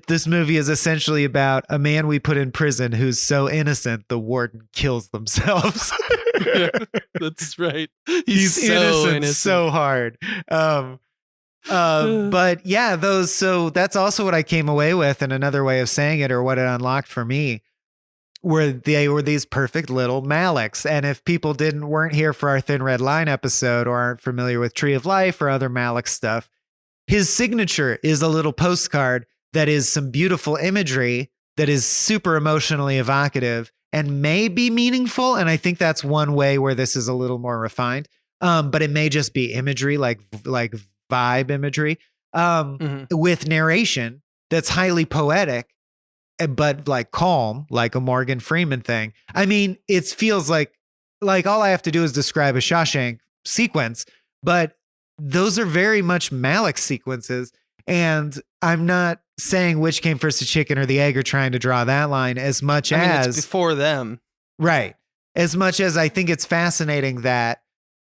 This movie is essentially about a man we put in prison who's so innocent the warden kills themselves. That's right. He's innocent so hard. But yeah, so that's also what I came away with. And another way of saying it, or what it unlocked for me, were they were these perfect little Maliks. And if people weren't here for our Thin Red Line episode or aren't familiar with Tree of Life or other Malik stuff, his signature is a little postcard that is some beautiful imagery that is super emotionally evocative and may be meaningful. And I think that's one way where this is a little more refined. But it may just be imagery, like vibe imagery, with narration that's highly poetic, but like calm, like a Morgan Freeman thing. I mean, it feels like all I have to do is describe a Shawshank sequence, but those are very much Malik sequences. And I'm not saying which came first, the chicken or the egg, or trying to draw that line as much as it's before them. Right. As much as I think it's fascinating that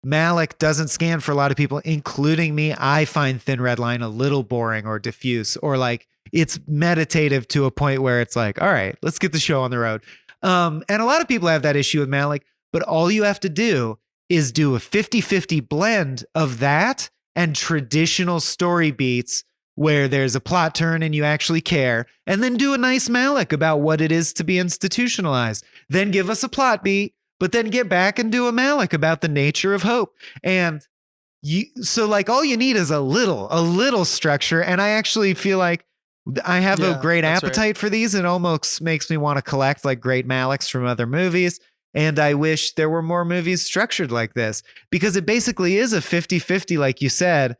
Malik doesn't scan for a lot of people, including me. I find Thin Red Line a little boring or diffuse, or like it's meditative to a point where it's like, all right, let's get the show on the road. And a lot of people have that issue with Malik, but all you have to do is do a 50-50 blend of that and traditional story beats where there's a plot turn and you actually care, and then do a nice Malick about what it is to be institutionalized. Then give us a plot beat, but then get back and do a Malick about the nature of hope. And so like all you need is a little structure. And I actually feel like I have a great appetite for these. It almost makes me want to collect like great Malicks from other movies. And I wish there were more movies structured like this, because it basically is a 50-50, like you said.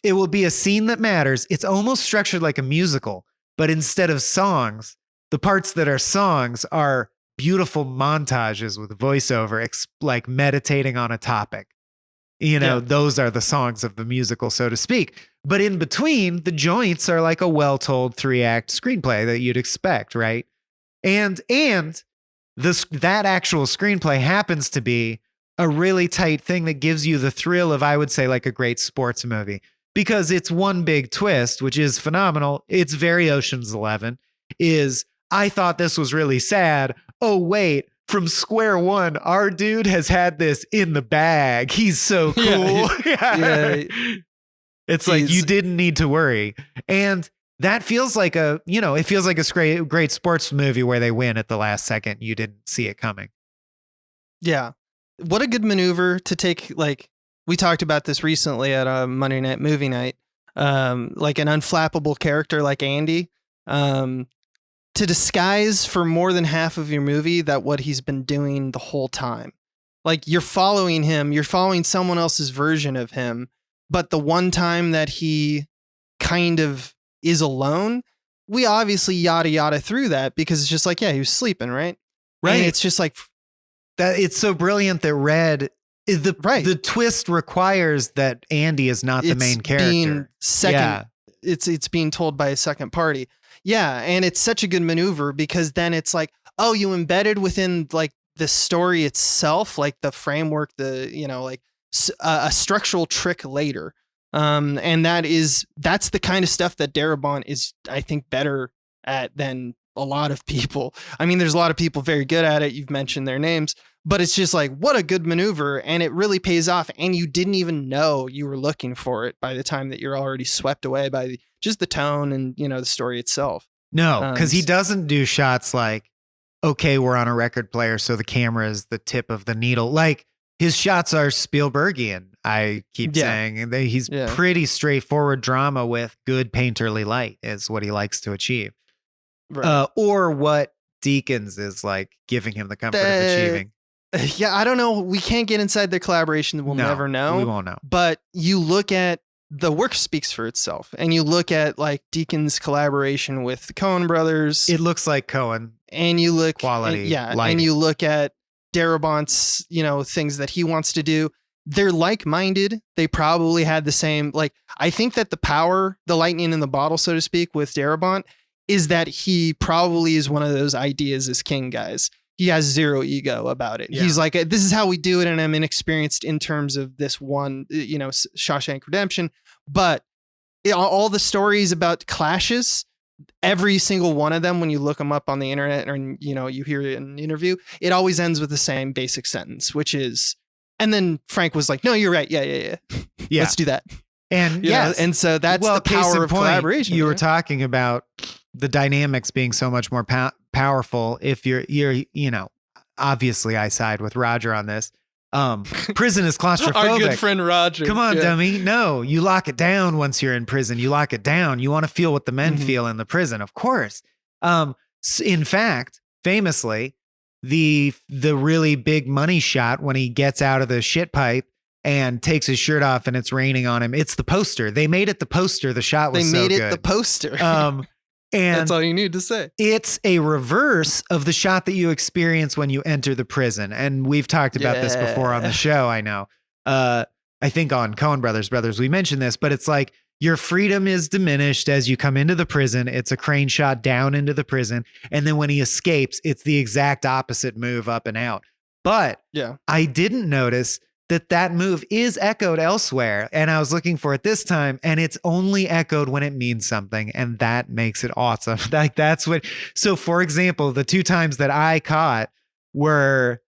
It will be a scene that matters. It's almost structured like a musical, but instead of songs, the parts that are songs are beautiful montages with voiceover, like meditating on a topic. You know, those are the songs of the musical, so to speak. But in between, the joints are like a well-told 3-act screenplay that you'd expect, right? And that actual screenplay happens to be a really tight thing that gives you the thrill of, I would say, like a great sports movie, because it's one big twist, which is phenomenal. It's very Ocean's 11. I thought this was really sad. Oh, wait. From square one, our dude has had this in the bag. He's so cool. It's like you didn't need to worry. And that feels like it feels like a great sports movie where they win at the last second. You didn't see it coming. Yeah. What a good maneuver to take. Like, we talked about this recently at a Monday night movie night. Like an unflappable character like Andy. To disguise for more than half of your movie that what he's been doing the whole time. Like, you're following him, you're following someone else's version of him, but the one time that he kind of is alone, we obviously yada through that because it's just like, yeah, he was sleeping, right? Right. And it's just like that. It's so brilliant that the twist requires that Andy is not the main character. It's being told by a second party. Yeah, and it's such a good maneuver because then it's like, oh, you embedded within like the story itself, like the framework, a structural trick later. And that's the kind of stuff that Darabont is, I think, better at than a lot of people. I mean, there's a lot of people very good at it. You've mentioned their names, but it's just like, what a good maneuver. And it really pays off. And you didn't even know you were looking for it by the time that you're already swept away by just the tone and, the story itself. No, because he doesn't do shots like, okay, we're on a record player, so the camera is the tip of the needle. Like, his shots are Spielbergian, I keep saying. And he's pretty straightforward drama with good painterly light is what he likes to achieve. Right. Or what Deakins is like giving him the comfort of achieving. Yeah, I don't know. We can't get inside their collaboration. We'll never know. We won't know. But you look at the work speaks for itself. And you look at like Deakins' collaboration with the Coen brothers. It looks like Coen. And you look quality. And you look at Darabont's, things that he wants to do. They're like-minded. They probably had the same, I think that the lightning in the bottle, so to speak, with Darabont is that he probably is one of those ideas is king guys. He has zero ego about it. Yeah. He's like, this is how we do it. And I'm inexperienced in terms of this one, Shawshank Redemption. But all the stories about clashes, every single one of them, when you look them up on the internet or, you hear it in an interview, it always ends with the same basic sentence, which is, and then Frank was like, no, you're right. Yeah. Let's do that. And and so that's the power of collaboration. You were talking about the dynamics being so much more powerful. If you're, obviously I side with Roger on this. Prison is claustrophobic. Our good friend Roger. Come on, dummy. No, you lock it down once you're in prison. You lock it down. You want to feel what the men feel in the prison, of course. In fact, famously, the really big money shot when he gets out of the shit pipe and takes his shirt off and it's raining on him. It's the poster. They made it the poster. The shot was so good. They made it the poster. And that's all you need to say. It's a reverse of the shot that you experience when you enter the prison. And we've talked about this before on the show, I know. I think on Coen Brothers, we mentioned this, but it's like your freedom is diminished as you come into the prison. It's a crane shot down into the prison. And then when he escapes, it's the exact opposite move up and out. But I didn't notice that move is echoed elsewhere. And I was looking for it this time, and it's only echoed when it means something. And that makes it awesome. So for example, the 2 times that I caught were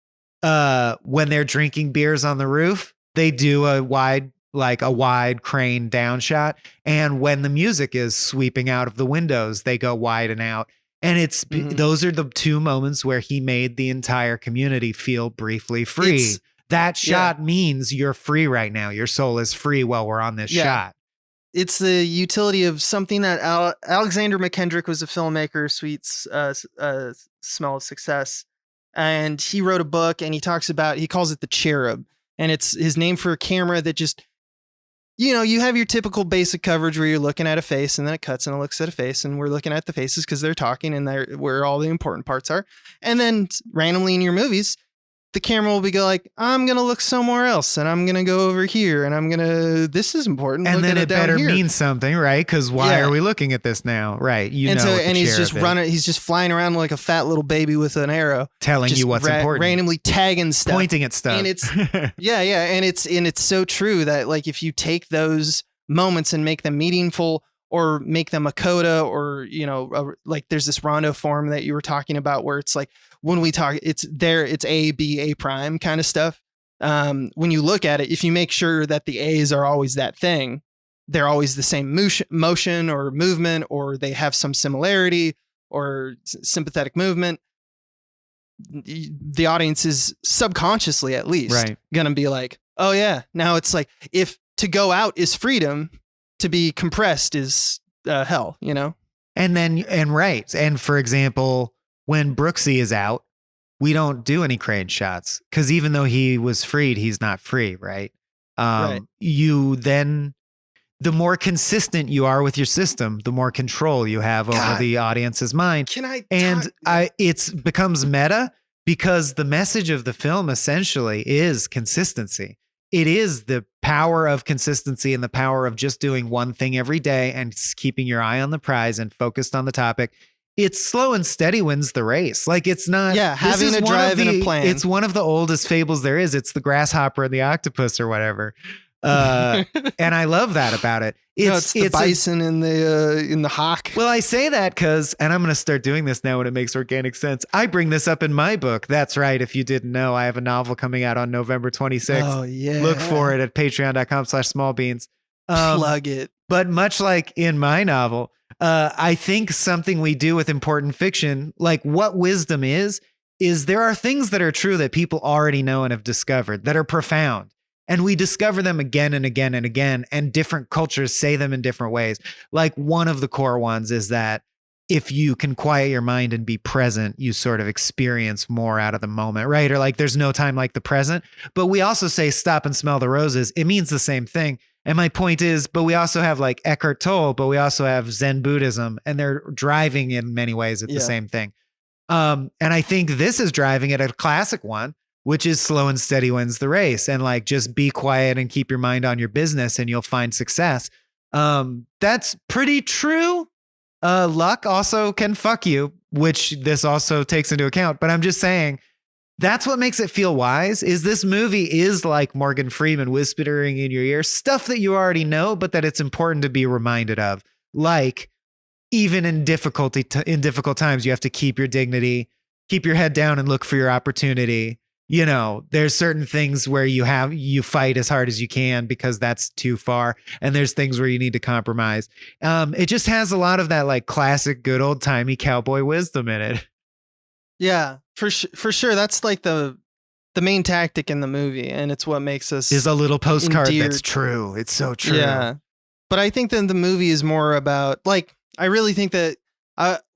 when they're drinking beers on the roof, they do a wide like a wide crane down shot. And when the music is sweeping out of the windows, they go wide and out. And those are the two moments where he made the entire community feel briefly free. That shot means you're free right now. Your soul is free while we're on this shot. It's the utility of something that Alexander McKendrick was a filmmaker, Sweet's Smell of Success. And he wrote a book and he calls it the cherub. And it's his name for a camera that just, you have your typical basic coverage where you're looking at a face and then it cuts and it looks at a face and we're looking at the faces because they're talking and they're where all the important parts are. And then randomly in your movies, the camera will go like, I'm going to look somewhere else and I'm going to go over here and this is important. And then it better mean something, right? Because why are we looking at this now? Right. And he's just he's just flying around like a fat little baby with an arrow. Telling you what's important. Randomly tagging stuff. Pointing at stuff. And it's, And it's so true that like, if you take those moments and make them meaningful or make them a coda or, like there's this rondo form that you were talking about where it's like, when we talk, it's A, B, A prime kind of stuff. When you look at it, if you make sure that the A's are always that thing, they're always the same motion or movement, or they have some similarity or sympathetic movement. The audience is subconsciously, at least, going to be like, oh yeah. Now it's like, if to go out is freedom, to be compressed is hell, And for example, when Brooksy is out, we don't do any crane shots because even though he was freed, he's not free, right? You then, the more consistent you are with your system, the more control you have over the audience's mind. It becomes meta because the message of the film essentially is consistency. It is the power of consistency and the power of just doing one thing every day and keeping your eye on the prize and focused on the topic. It's slow and steady wins the race. Like it's not having a drive and a plan. It's one of the oldest fables there is. It's the grasshopper and the octopus or whatever. And I love that about it. It's the bison in the hawk. Well, I say that because, and I'm going to start doing this now when it makes organic sense. I bring this up in my book. That's right. If you didn't know, I have a novel coming out on November 26th. Oh yeah. Look for it at patreon.com/smallbeans. Plug it. But much like in my novel, I think something we do with important fiction, like what wisdom is there are things that are true that people already know and have discovered that are profound. And we discover them again and again and again, and different cultures say them in different ways. Like one of the core ones is that if you can quiet your mind and be present, you sort of experience more out of the moment, right? Or like there's no time like the present. But we also say stop and smell the roses. It means the same thing. And my point is, but we also have like Eckhart Tolle, but we also have Zen Buddhism, and they're driving in many ways at the same thing. And I think this is driving at a classic one, which is slow and steady wins the race. And like, just be quiet and keep your mind on your business and you'll find success. That's pretty true. Luck also can fuck you, which this also takes into account. But I'm just saying, that's what makes it feel wise. Is this movie is like Morgan Freeman whispering in your ear stuff that you already know, but that it's important to be reminded of. Like even in difficult times, you have to keep your dignity, keep your head down and look for your opportunity. There's certain things where you fight as hard as you can because that's too far. And there's things where you need to compromise. It just has a lot of that like classic, good old timey cowboy wisdom in it. Yeah, for sure. That's like the main tactic in the movie. And it's what makes us is a little postcard endeared. That's true. It's so true. Yeah. But I think then the movie is more about like, I really think that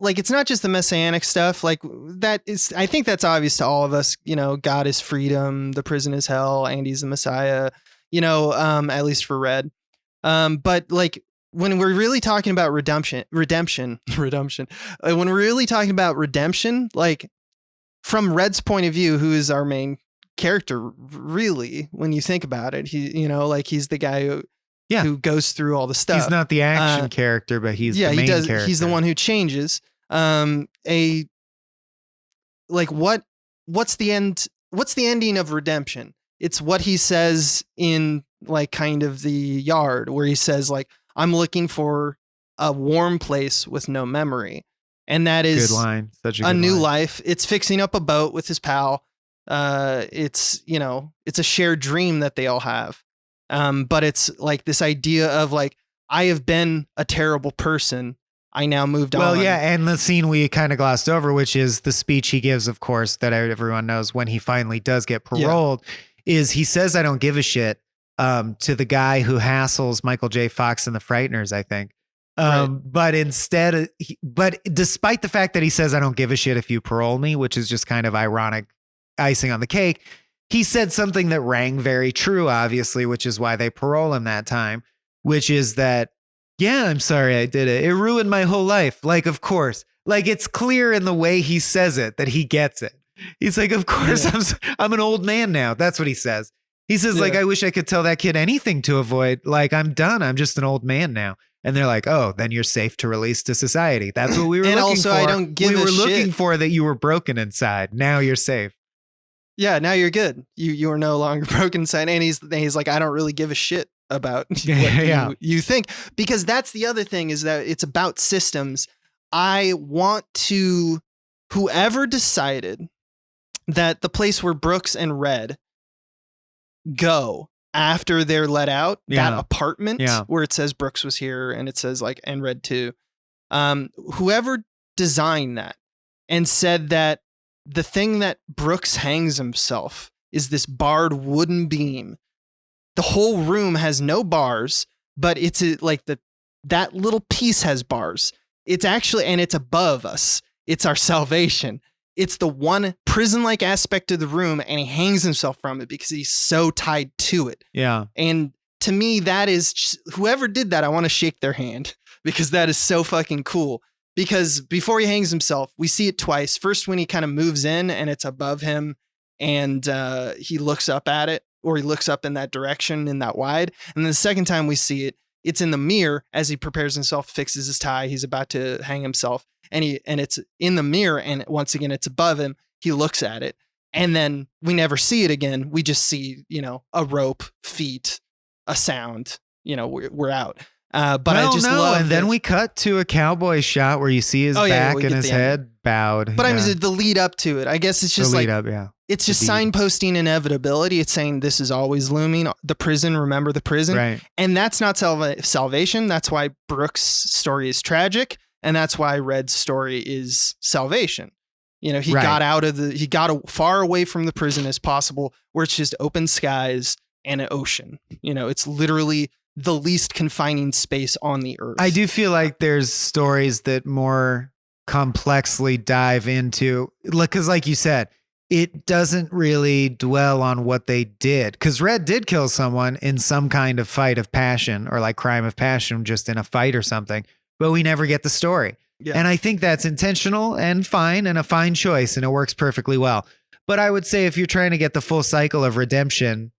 like it's not just the messianic stuff like that is, I think that's obvious to all of us, God is freedom, the prison is hell, Andy's the Messiah, at least for Red. But like when we're really talking about redemption, when we're really talking about redemption, like from Red's point of view, who is our main character, really, when you think about it, he's the guy who goes through all the stuff. He's not the action character, but he's the main character. He's the one who changes. What's the ending of redemption? It's what he says in like kind of the yard where he says like, I'm looking for a warm place with no memory. And that is good line. Such a good new line. Life. It's fixing up a boat with his pal. It's a shared dream that they all have. But it's like this idea of like, I have been a terrible person. I now moved on. Well, yeah, and the scene we kind of glossed over, which is the speech he gives, of course, that everyone knows when he finally does get paroled, is he says, "I don't give a shit," to the guy who hassles Michael J. Fox in The Frighteners, I think. But instead, but despite the fact that he says, "I don't give a shit if you parole me," which is just kind of ironic icing on the cake, he said something that rang very true, obviously, which is why they parole him that time, which is that, yeah, I'm sorry I did it. It ruined my whole life. Like, of course. Like, it's clear in the way he says it that he gets it. He's like, of course, I'm an old man now. That's what he says. He says, like, I wish I could tell that kid anything to avoid. Like, I'm done. I'm just an old man now. And they're like, oh, then you're safe to release to society. That's what we were and looking also, for. I don't give we a were shit. looking for that you were broken inside. Now you're safe. Yeah, now you're good. You are no longer broken inside. And he's like, I don't really give a shit about what you think, because that's the other thing, is that it's about systems. I want to, whoever decided that the place where Brooks and Red go after they're let out, that apartment where it says Brooks was here and it says like, and Red too. Whoever designed that and said that the thing that Brooks hangs himself is this barred wooden beam. The whole room has no bars, but it's like that little piece has bars. It's actually, and it's above us. It's our salvation. It's the one prison-like aspect of the room, and he hangs himself from it because he's so tied to it. Yeah. And to me, that is just, whoever did that, I want to shake their hand, because that is so fucking cool. Because before he hangs himself, we see it twice. First, when he kind of moves in and it's above him, and he looks up at it, or he looks up in that direction in that wide. And then the second time we see it, it's in the mirror as he prepares himself, fixes his tie. He's about to hang himself, and it's in the mirror. And once again, it's above him. He looks at it, and then we never see it again. We just see, a rope, feet, a sound, we're out. But I just love and then we cut to a cowboy shot where you see his back and his head bowed. But I mean, the lead up to it, I guess it's just it's just signposting inevitability. It's saying this is always looming. The prison, remember the prison. Right. And that's not salvation. That's why Brooks' story is tragic. And that's why Red's story is salvation. He got far away from the prison as possible, where it's just open skies and an ocean. It's literally the least confining space on the earth. I do feel like there's stories that more complexly dive into, because like you said, it doesn't really dwell on what they did, because Red did kill someone in some kind of fight of passion, or like crime of passion, just in a fight or something, but we never get the story. Yeah. And I think that's intentional and fine, and a fine choice, and it works perfectly well. But I would say if you're trying to get the full cycle of redemption,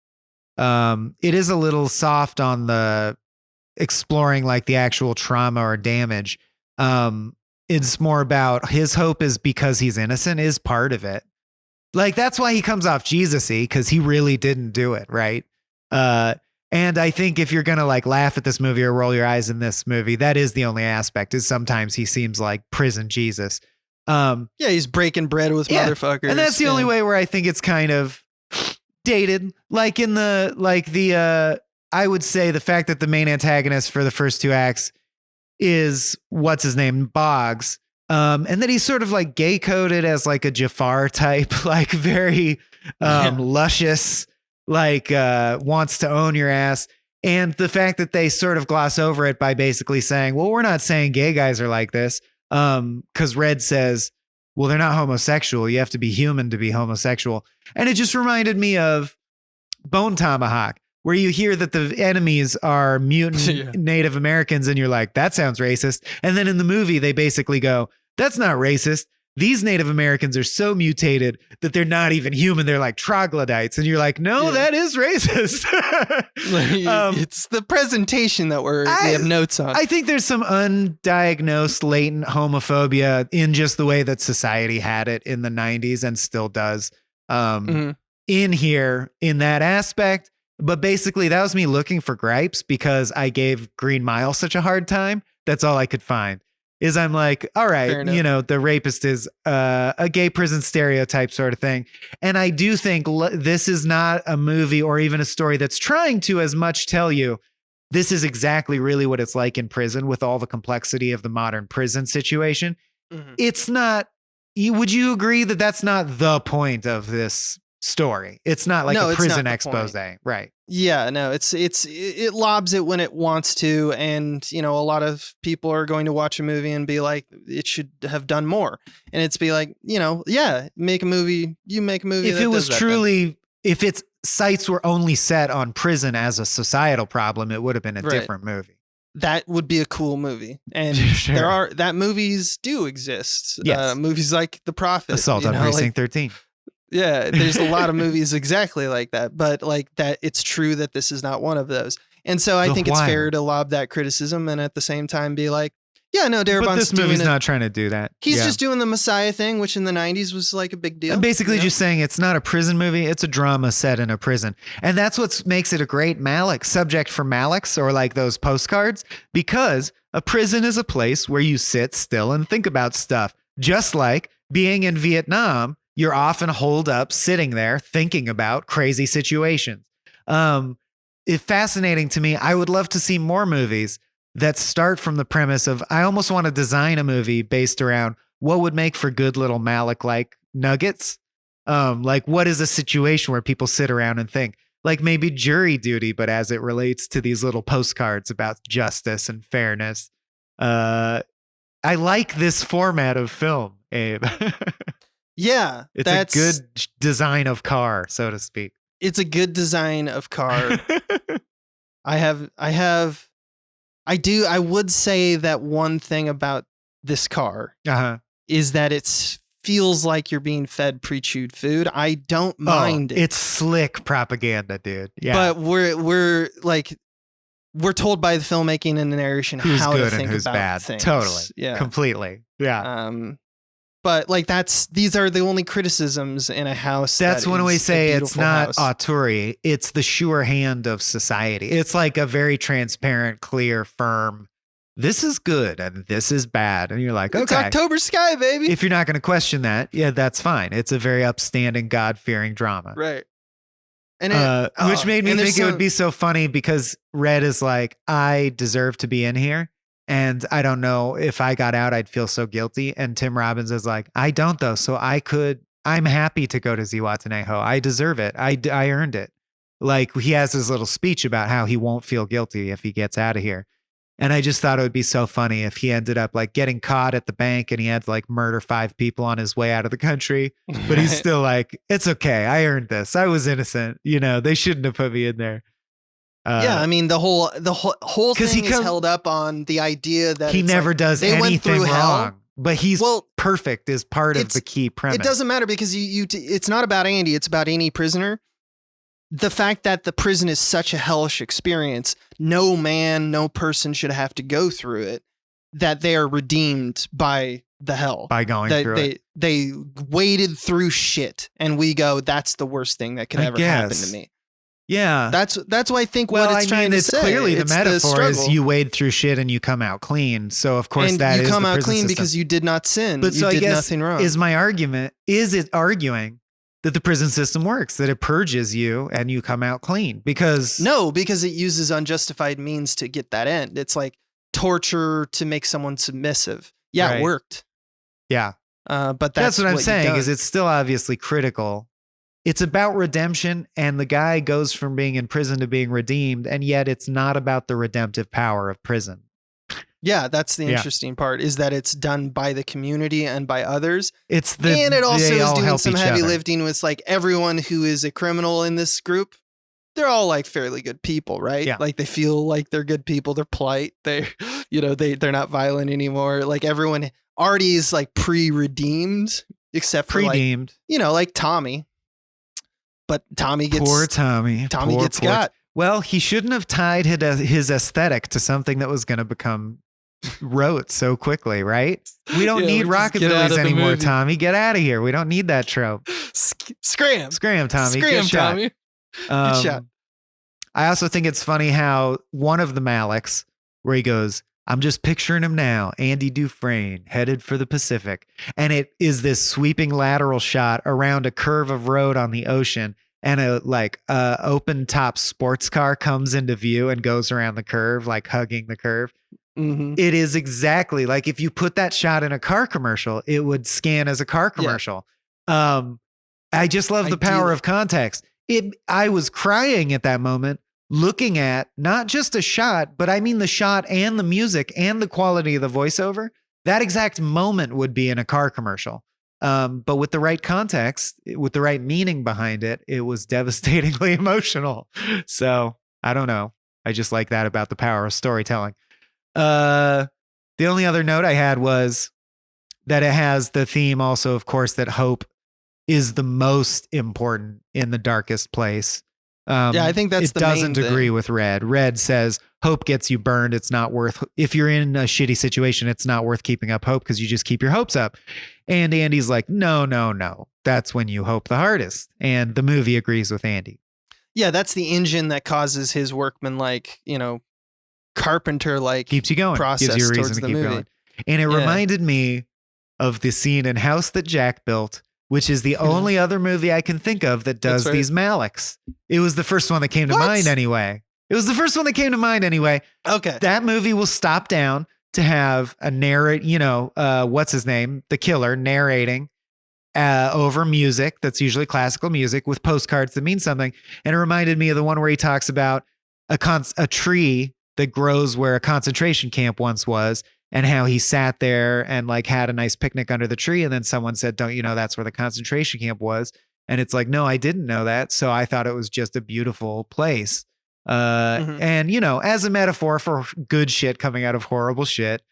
it is a little soft on the exploring like the actual trauma or damage. It's more about his hope is because he's innocent is part of it. Like, that's why he comes off Jesus-y, because he really didn't do it, right? And I think if you're going to like laugh at this movie or roll your eyes in this movie, that is the only aspect, is sometimes he seems like prison Jesus. He's breaking bread with motherfuckers. And that's the only way where I think it's kind of dated. Like I would say the fact that the main antagonist for the first two acts is what's his name, Boggs. And that he's sort of like gay coded as like a Jafar type, like very luscious, like wants to own your ass. And the fact that they sort of gloss over it by basically saying, well, we're not saying gay guys are like this. Because Red says, well, they're not homosexual. You have to be human to be homosexual. And it just reminded me of Bone Tomahawk, where you hear that the enemies are mutant Native Americans, and you're like, that sounds racist. And then in the movie, they basically go, that's not racist. These Native Americans are so mutated that they're not even human. They're like troglodytes. And you're like, no, that is racist. It's the presentation that we have notes on. I think there's some undiagnosed latent homophobia in just the way that society had it in the 90s and still does in here in that aspect. But basically, that was me looking for gripes because I gave Green Mile such a hard time. That's all I could find. is I'm like, all Fair right, enough. you know, the rapist is a gay prison stereotype sort of thing. And I do think this is not a movie or even a story that's trying to as much tell you this is exactly really what it's like in prison with all the complexity of the modern prison situation. Mhm. It's not, would you agree that that's not the point of this story? It's not like No, a it's prison not the expose, right? Yeah, no, it lobs it when it wants to, and you know, a lot of people are going to watch a movie and be like, it should have done more, and it's be like, you know, yeah, make a movie, you make a movie. If that it was does that then. truly, if its sights were only set on prison as a societal problem, it would have been a Right. different movie. That would be a cool movie, and Sure. there are that movies do exist. Yes. Movies like The Prophet, Assault you on know, Precinct like, 13. yeah, there's a lot of movies exactly like that, but like that, it's true that this is not one of those. And so I The think it's Wire. fair to lob that criticism and at the same time be like, yeah, no, But Darabont's this movie's doing it. not trying to do that. He's Yeah. just doing the Messiah thing, which in the 90s was like a big deal. I'm basically you know? just saying it's not a prison movie. It's a drama set in a prison. And that's what makes it a great Malick subject for Malicks or like those postcards, because a prison is a place where you sit still and think about stuff. Just like being in Vietnam, you're often holed up sitting there thinking about crazy situations. It's fascinating to me. I would love to see more movies that start from the premise of, I almost want to design a movie based around what would make for good little Malick-like nuggets. Like what is a situation where people sit around and think, like maybe Jury Duty, but as it relates to these little postcards about justice and fairness. I like this format of film, Abe. Yeah, It's a good design of car, so to speak. It's a good design of car. I would say that one thing about this car Uh-huh. is that it feels like you're being fed pre-chewed food. I don't mind it. It's slick propaganda, dude. Yeah. But we're told by the filmmaking and the narration who's how good to think and who's about bad. things. Totally. Yeah. Completely. Yeah. But like these are the only criticisms in a house. That's that when is we a say it's beautiful not house. auteur. It's the sure hand of society. It's like a very transparent, clear, firm, this is good and this is bad. And you're like, It's okay. October Sky, baby. If you're not going to question that, yeah, that's fine. It's a very upstanding, God-fearing drama. Right. And which made me and think there's it would be so funny because Red is like, I deserve to be in here. And I don't know if I got out, I'd feel so guilty. And Tim Robbins is like, I don't though. So I'm happy to go to Zihuatanejo. I deserve it. I earned it. Like he has his little speech about how he won't feel guilty if he gets out of here. And I just thought it would be so funny if he ended up like getting caught at the bank and he had to like murder 5 people on his way out of the country. But he's still like, it's okay. I earned this. I was innocent. You know, they shouldn't have put me in there. yeah, I mean the whole 'cause thing he is held up on the idea that he it's never like, does they went anything through hell. wrong. But he's perfect is part of the key premise. It doesn't matter because it's not about Andy, it's about any prisoner. The fact that the prison is such a hellish experience, no man, no person should have to go through it, that they are redeemed by the hell. By going through it. They waded through shit and we go, that's the worst thing that could ever happen to me. Yeah. That's why I think what it's trying to it's say. clearly the It's metaphor is struggle. you wade through shit and you come out clean. So of course and that you is come the out prison clean system. because you did not sin. But you so I did guess nothing wrong. is my argument, is it arguing that the prison system works, that it purges you and you come out clean? Because No, because it uses unjustified means to get that end. It's like torture to make someone submissive. Yeah, Right. it worked. yeah, But that's what I'm you've saying done. is it's still obviously critical. It's about redemption and the guy goes from being in prison to being redeemed. And yet it's not about the redemptive power of prison. Yeah, that's the Yeah. interesting part is that it's done by the community and by others. It's And it also they is all doing help some each heavy other. lifting with like everyone who is a criminal in this group. They're all like fairly good people, right? Yeah. Like they feel like they're good people. They're polite. They're not violent anymore. Like everyone already is like pre-redeemed except for like, Pre-deemed. like Tommy. But Tommy gets Poor Tommy. Tommy Poor, gets poor got. Well, he shouldn't have tied his aesthetic to something that was going to become rote so quickly, right? We don't Yeah, need just get out rockabillies of the anymore, movie. Tommy. Get out of here. We don't need that trope. Scram. Scram, Tommy. Scram, Good shot. Tommy. Um, shot. I also think it's funny how one of the Malicks, where he goes, I'm just picturing him now, Andy Dufresne, headed for the Pacific. And it is this sweeping lateral shot around a curve of road on the ocean. And a open top sports car comes into view and goes around the curve, like hugging the curve. Mm-hmm. It is exactly like if you put that shot in a car commercial, it would scan as a car commercial. I just love the power of context. I was crying at that moment, looking at not just a shot, but I mean the shot and the music and the quality of the voiceover. That exact moment would be in a car commercial. But with the right context, with the right meaning behind it, it was devastatingly emotional. So I don't know. I just like that about the power of storytelling. The only other note I had was that it has the theme also, of course, that hope is the most important in the darkest place. I think that's the main doesn't agree thing. with Red. Red says hope gets you burned. It's not worth, if you're in a shitty situation, it's not worth keeping up hope because you just keep your hopes up. And Andy's like, no. That's when you hope the hardest. And the movie agrees with Andy. Yeah, that's the engine that causes his workman, carpenter, Keeps you going. process Gives you a reason towards to the keep movie. going. And it reminded me of the scene in House That Jack Built, which is the only other movie I can think of that does these Maliks. It was the first one that came to mind anyway. Okay. That movie will stop down to have a what's his name? The killer narrating over music that's usually classical music with postcards that mean something. And it reminded me of the one where he talks about a tree that grows where a concentration camp once was, and how he sat there and had a nice picnic under the tree. And then someone said, don't you know that's where the concentration camp was? And it's like, no, I didn't know that. So I thought it was just a beautiful place. And, as a metaphor for good shit coming out of horrible shit,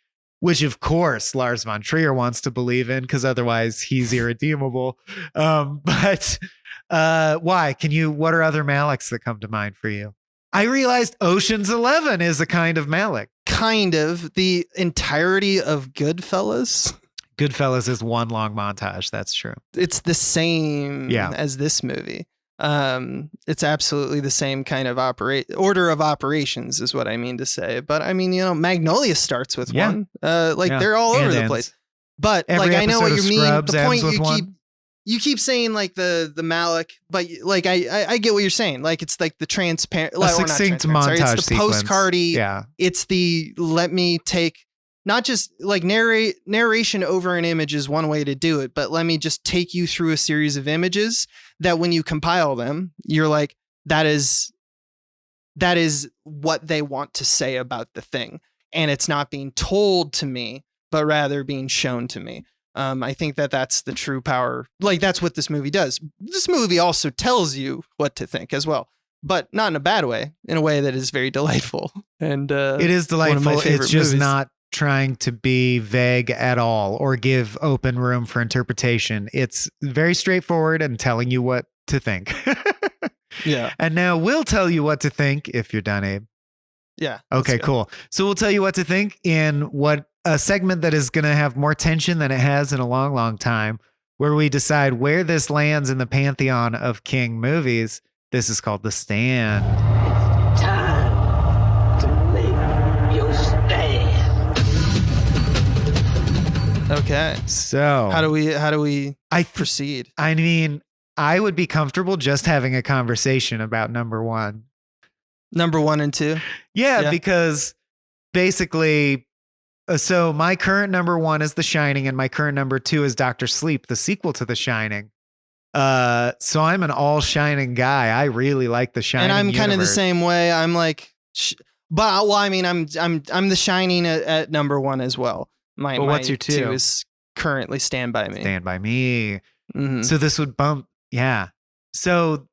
which of course Lars von Trier wants to believe in because otherwise he's irredeemable. But why? What are other Maliks that come to mind for you? I realized Ocean's 11 is a kind of Malik. Kind of. The entirety of Goodfellas. Goodfellas is one long montage. That's true. It's the same as this movie. It's absolutely the same kind of order of operations is what I mean to say. But I mean, Magnolia starts with one. They're all over the place. But every I know what you mean. Scrubs The point you keep saying the Malik, but I get what you're saying. It's the transparent, succinct montage it's the sequence. postcardy. Yeah. It's the let me take not just narration over an image is one way to do it, but let me just take you through a series of images that when you compile them, you're like, that is what they want to say about the thing. And it's not being told to me, but rather being shown to me. I think that's the true power. That's what this movie does. This movie also tells you what to think as well, but not in a bad way, in a way that is very delightful. And it is delightful. It's just not trying to be vague at all or give open room for interpretation. It's very straightforward and telling you what to think. Yeah. And now we'll tell you what to think if you're done, Abe. Yeah. Okay, cool. So we'll tell you what to think in a segment that is going to have more tension than it has in a long, long time, where we decide where this lands in the pantheon of King movies. This is called The Stand. Time to make your stand. Okay. So how do we proceed? I mean, I would be comfortable just having a conversation about number one. Number 1 and 2? Yeah, because basically, so my current number 1 is The Shining, and my current number 2 is Dr. Sleep, the sequel to The Shining. So I'm an all Shining guy. I really like The Shining. And I'm kind of the universe. same way. I'm like, I'm The Shining at number 1 as well. But what's your 2? 2 is currently Stand By Me. Stand By Me. Mm-hmm. So this would bump. Yeah. So,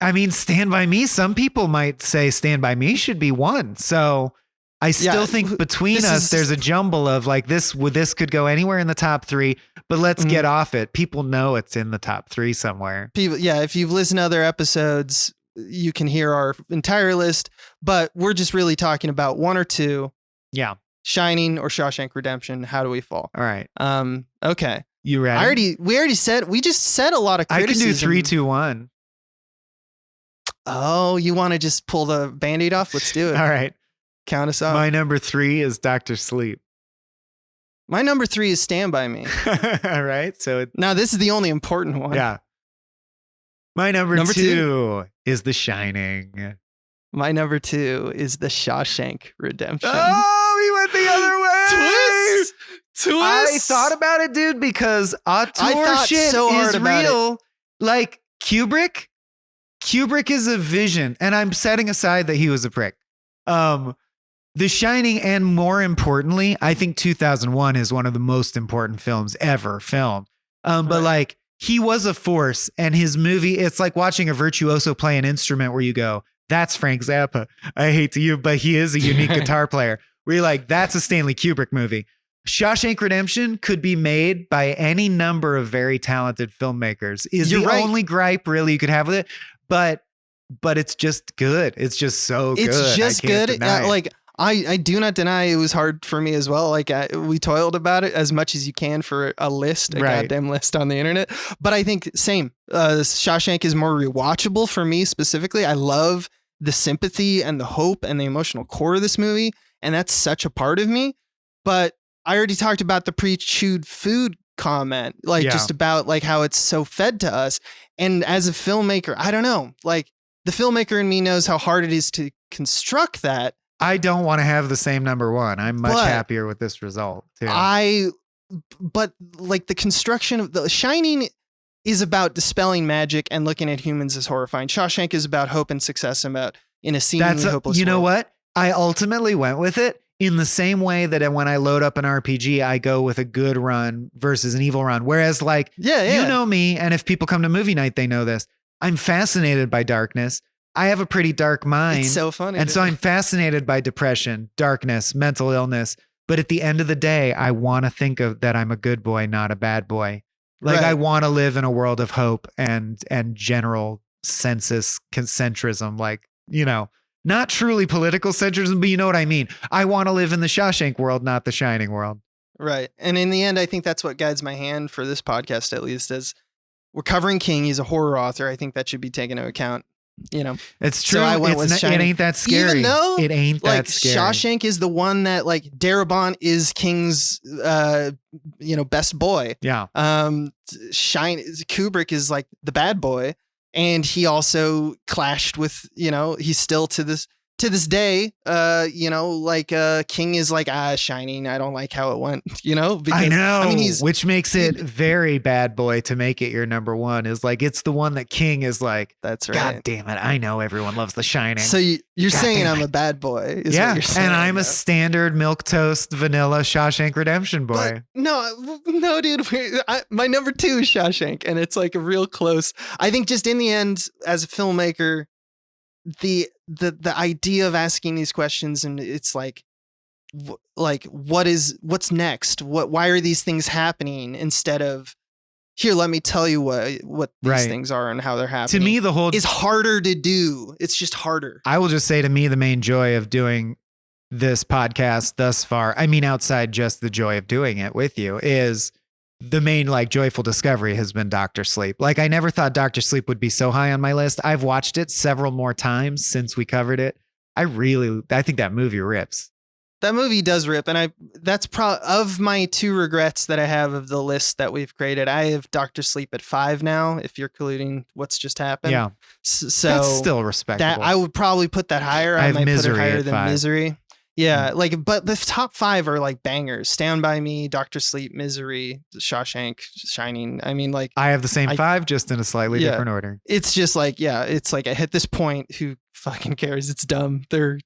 I mean, Stand By Me, some people might say Stand By Me should be 1. So I still think between us, there's a jumble of this could go anywhere in the top 3, but let's get off it. People know it's in the top 3 somewhere. If you've listened to other episodes, you can hear our entire list, but we're just really talking about 1 or 2. Yeah. Shining or Shawshank Redemption. How do we fall? All right. Okay. You ready? We just said a lot of criticism. I can do 3, 2, 1. Oh, you want to just pull the Band-Aid off? Let's do it. All right. count us off. My number 3 is Dr. Sleep. My number 3 is Stand By Me. All right. So Now, this is the only important one. yeah. My number Number 2 is The Shining. My number 2 is The Shawshank Redemption. Oh, he went the other way. Twist! I thought about it, dude, because auteur thought shit so hard is about real. Like Kubrick is a vision, and I'm setting aside that he was a prick. The Shining, and more importantly, I think 2001 is one of the most important films ever filmed. But like, he was a force, and his movie, it's like watching a virtuoso play an instrument where you go, that's Frank Zappa. I hate to you, but he is a unique guitar player. Where you're like, that's a Stanley Kubrick movie. Shawshank Redemption could be made by any number of very talented filmmakers. You're the only gripe really you could have with it, but it's just good. It's just so good. It's just good. Like I do not deny it was hard for me as well. Like we toiled about it as much as you can for a list, a goddamn list on the internet. But I think same. Shawshank is more rewatchable for me specifically. I love the sympathy and the hope and the emotional core of this movie, and that's such a part of me. But I already talked about the pre-chewed food comment, just about like how it's so fed to us. And as a filmmaker, I don't know, like the filmmaker in me knows how hard it is to construct that. I don't want to have the same number 1. I'm much happier with this result too. But like the construction of The Shining is about dispelling magic and looking at humans as horrifying. Shawshank is about hope and success, about in a seemingly hopeless you know world. what? I ultimately went with it in the same way that when I load up an RPG, I go with a good run versus an evil run. Whereas like, you know me, and if people come to movie night, they know this. I'm fascinated by darkness. I have a pretty dark mind. It's so funny. And so I'm fascinated by depression, darkness, mental illness. But at the end of the day, I want to think of that I'm a good boy, not a bad boy. Like I want to live in a world of hope and general census concentrism. Like, you know, not truly political centrism, but you know what I mean? I want to live in the Shawshank world, not the Shining world. Right. And in the end, I think that's what guides my hand for this podcast, at least, as we're covering King. He's a horror author. I think that should be taken into account. You know, it's true. So I went with it ain't that scary. Even though, it ain't like, that scary. Shawshank is the one that like Darabont is King's, best boy. Yeah. Kubrick is like the bad boy, and he also clashed with, he's still to this day, King is like, Shining, I don't like how it went, because I know, I mean, which makes it very bad boy to make it your number 1 is like, it's the one that King is like, that's right. God damn it. I know everyone loves The Shining. So you're saying I'm a bad boy. Is what you're saying, and I'm a standard milquetoast vanilla Shawshank Redemption boy. But no, dude. My number 2 is Shawshank, and it's like a real close. I think just in the end, as a filmmaker, the idea of asking these questions, and it's like what's next? Why are these things happening? Instead of, here, let me tell you what these things are and how they're happening. To me, the whole is harder to do. It's just harder. I will just say, to me, the main joy of doing this podcast thus far, I mean, outside just the joy of doing it with you, is the main like joyful discovery has been Dr. Sleep. Like, I never thought Dr. Sleep would be so high on my list. I've watched it several more times since we covered it. I think that movie rips. That movie does rip, and that's of my 2 regrets that I have of the list that we've created. I have Dr. Sleep at 5 now, if you're including what's just happened. Yeah, so that's still respectable. I would probably put that higher. I might put it higher than 5. Misery. Yeah, but the top 5 are like bangers: Stand By Me, Dr. Sleep, Misery, Shawshank, Shining. I mean, like, I have the same 5, just in a slightly different order. It's just like, it's like at this point, who fucking cares? It's dumb. They're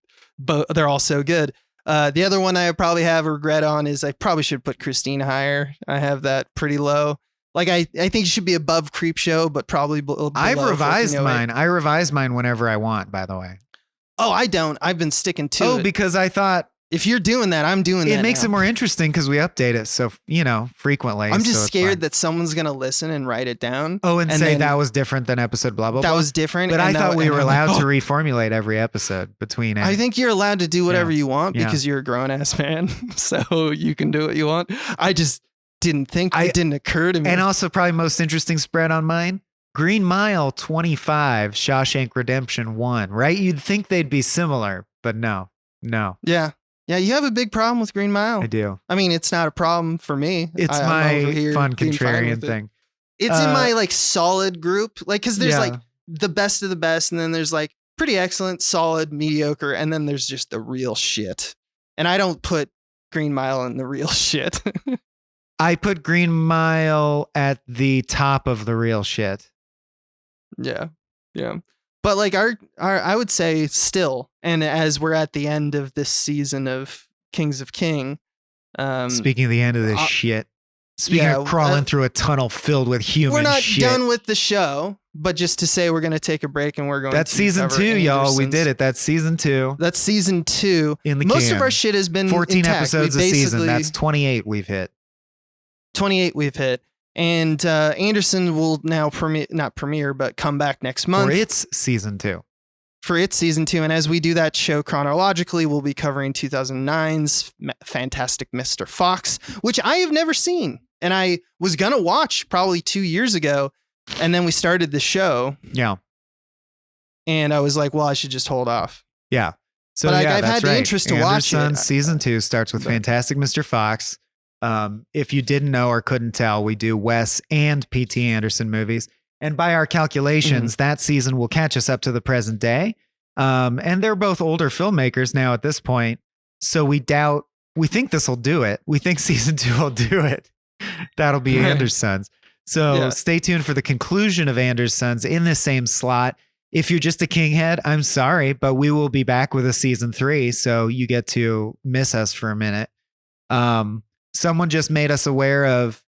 all so good. The other one I probably have a regret on is I probably should put Christine higher. I have that pretty low. Like, I think it should be above Creepshow, but probably below. I've revised mine. I revise mine whenever I want, by the way. Oh, I don't. I've been sticking to it. Oh, because I thought, if you're doing that, I'm doing that. It makes now. it more interesting because we update it so, frequently. I'm just scared that someone's going to listen and write it down. Oh, and say that was different than episode blah, blah, blah. That was different. But I thought we were allowed to reformulate every episode between it. I think you're allowed to do whatever you want because you're a grown-ass man. So you can do what you want. I just didn't think, it didn't occur to me. And also probably most interesting spread on mine, Green Mile 25, Shawshank Redemption 1, right? You'd think they'd be similar, but no. No, Yeah. Yeah, you have a big problem with Green Mile. I do. I mean, it's not a problem for me. It's I'm my over here fun being fine contrarian with it. thing. It's in my like solid group, like because there's Yeah. like the best of the best, and then there's like pretty excellent, solid, mediocre, and then there's just the real shit. And I don't put Green Mile in the real shit. I put Green Mile at the top of the real shit. Yeah, yeah. But like our I would say still, and as we're at the end of this season of Kings of King, Speaking of the end of this shit. Speaking yeah, of crawling through a tunnel filled with human we're not shit. done with the show, but just to say we're going to take a break and we're going That's to season cover 2, y'all. We Anderson's. did it. That's season 2. That's season 2. In the Most can. of our shit has been 14 intact. episodes a We season. basically- That's 28 we've hit. 28 we've hit. And Anderson will now not premiere, but come back next month. Or it's season 2. For its season 2. And as we do that show chronologically, we'll be covering 2009's Fantastic Mr. Fox, which I have never seen. And I was going to watch probably 2 years ago. And then we started the show. Yeah. And I was like, well, I should just hold off. Yeah. So But, like, yeah, I've that's had the right. interest to watch it. Anderson's season 2 starts with Fantastic Mr. Fox. If you didn't know or couldn't tell, we do Wes and P.T. Anderson movies. And by our calculations, that season will catch us up to the present day. And they're both older filmmakers now at this point. So we think this will do it. We think season 2 will do it. That'll be Right. Anderson's. So Yeah. stay tuned for the conclusion of Anderson's in the same slot. If you're just a Kinghead, I'm sorry, but we will be back with a season 3. So you get to miss us for a minute. Someone just made us aware of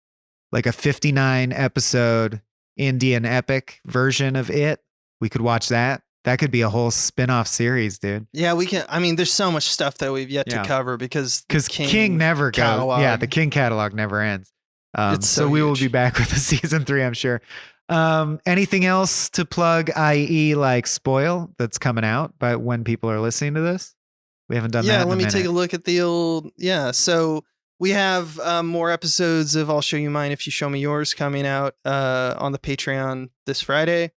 like a 59 episode Indian epic version of it. We could watch that. That could be a whole spin-off series, dude. Yeah, we can. I mean, there's so much stuff that we've yet Yeah. to cover because King never goes. catalog. Yeah, the King catalog never ends. It's so so we will huge. be back with a season 3, I'm sure. Anything else to plug, i.e. like spoil that's coming out by when people are listening to this? We haven't done that. Yeah, let me take a look at the old. Yeah, so we have more episodes of I'll Show You Mine If You Show Me Yours coming out on the Patreon this Friday.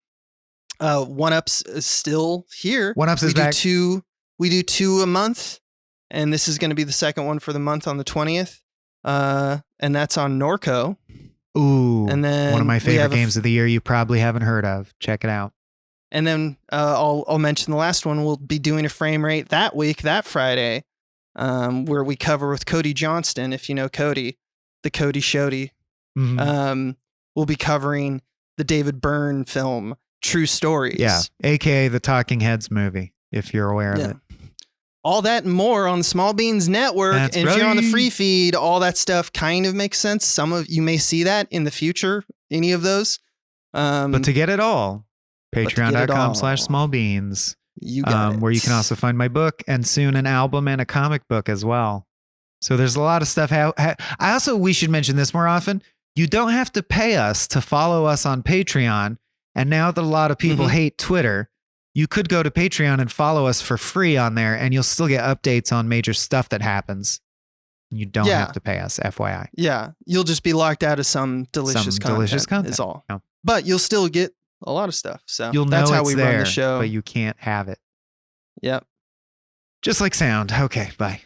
One Ups is still here. One Ups is we do back. We do 2 a month, and this is going to be the second one for the month on the 20th. And that's on Norco. Ooh, And then one of my we favorite have a games of the year you probably haven't heard of. Check it out. And then I'll mention the last one. We'll be doing a frame rate that week, that Friday, where we cover with Cody Johnston, if you know Cody, the Cody Shody. Mhm. We'll be covering the David Byrne film, True Stories. Yeah, aka the Talking Heads movie, if you're aware of Yeah. it. All that and more on the Small Beans Network. That's and if you're on the right. free feed, all that stuff kind of makes sense. Some of you may see that in the future, any of those. But to get it all, to get it patreon.com/smallbeans, you got it. where you can also find my book and soon an album and a comic book as well. So there's a lot of stuff. We should mention this more often. You don't have to pay us to follow us on Patreon. And now that a lot of people hate Twitter, you could go to Patreon and follow us for free on there, and you'll still get updates on major stuff that happens. You don't Yeah. have to pay us, FYI. Yeah, you'll just be locked out of some delicious content. Is all. No. But you'll still get a lot of stuff. So You'll know that's how it's we there, run the show. but you can't have it. Yep. Just like sound. Okay, bye.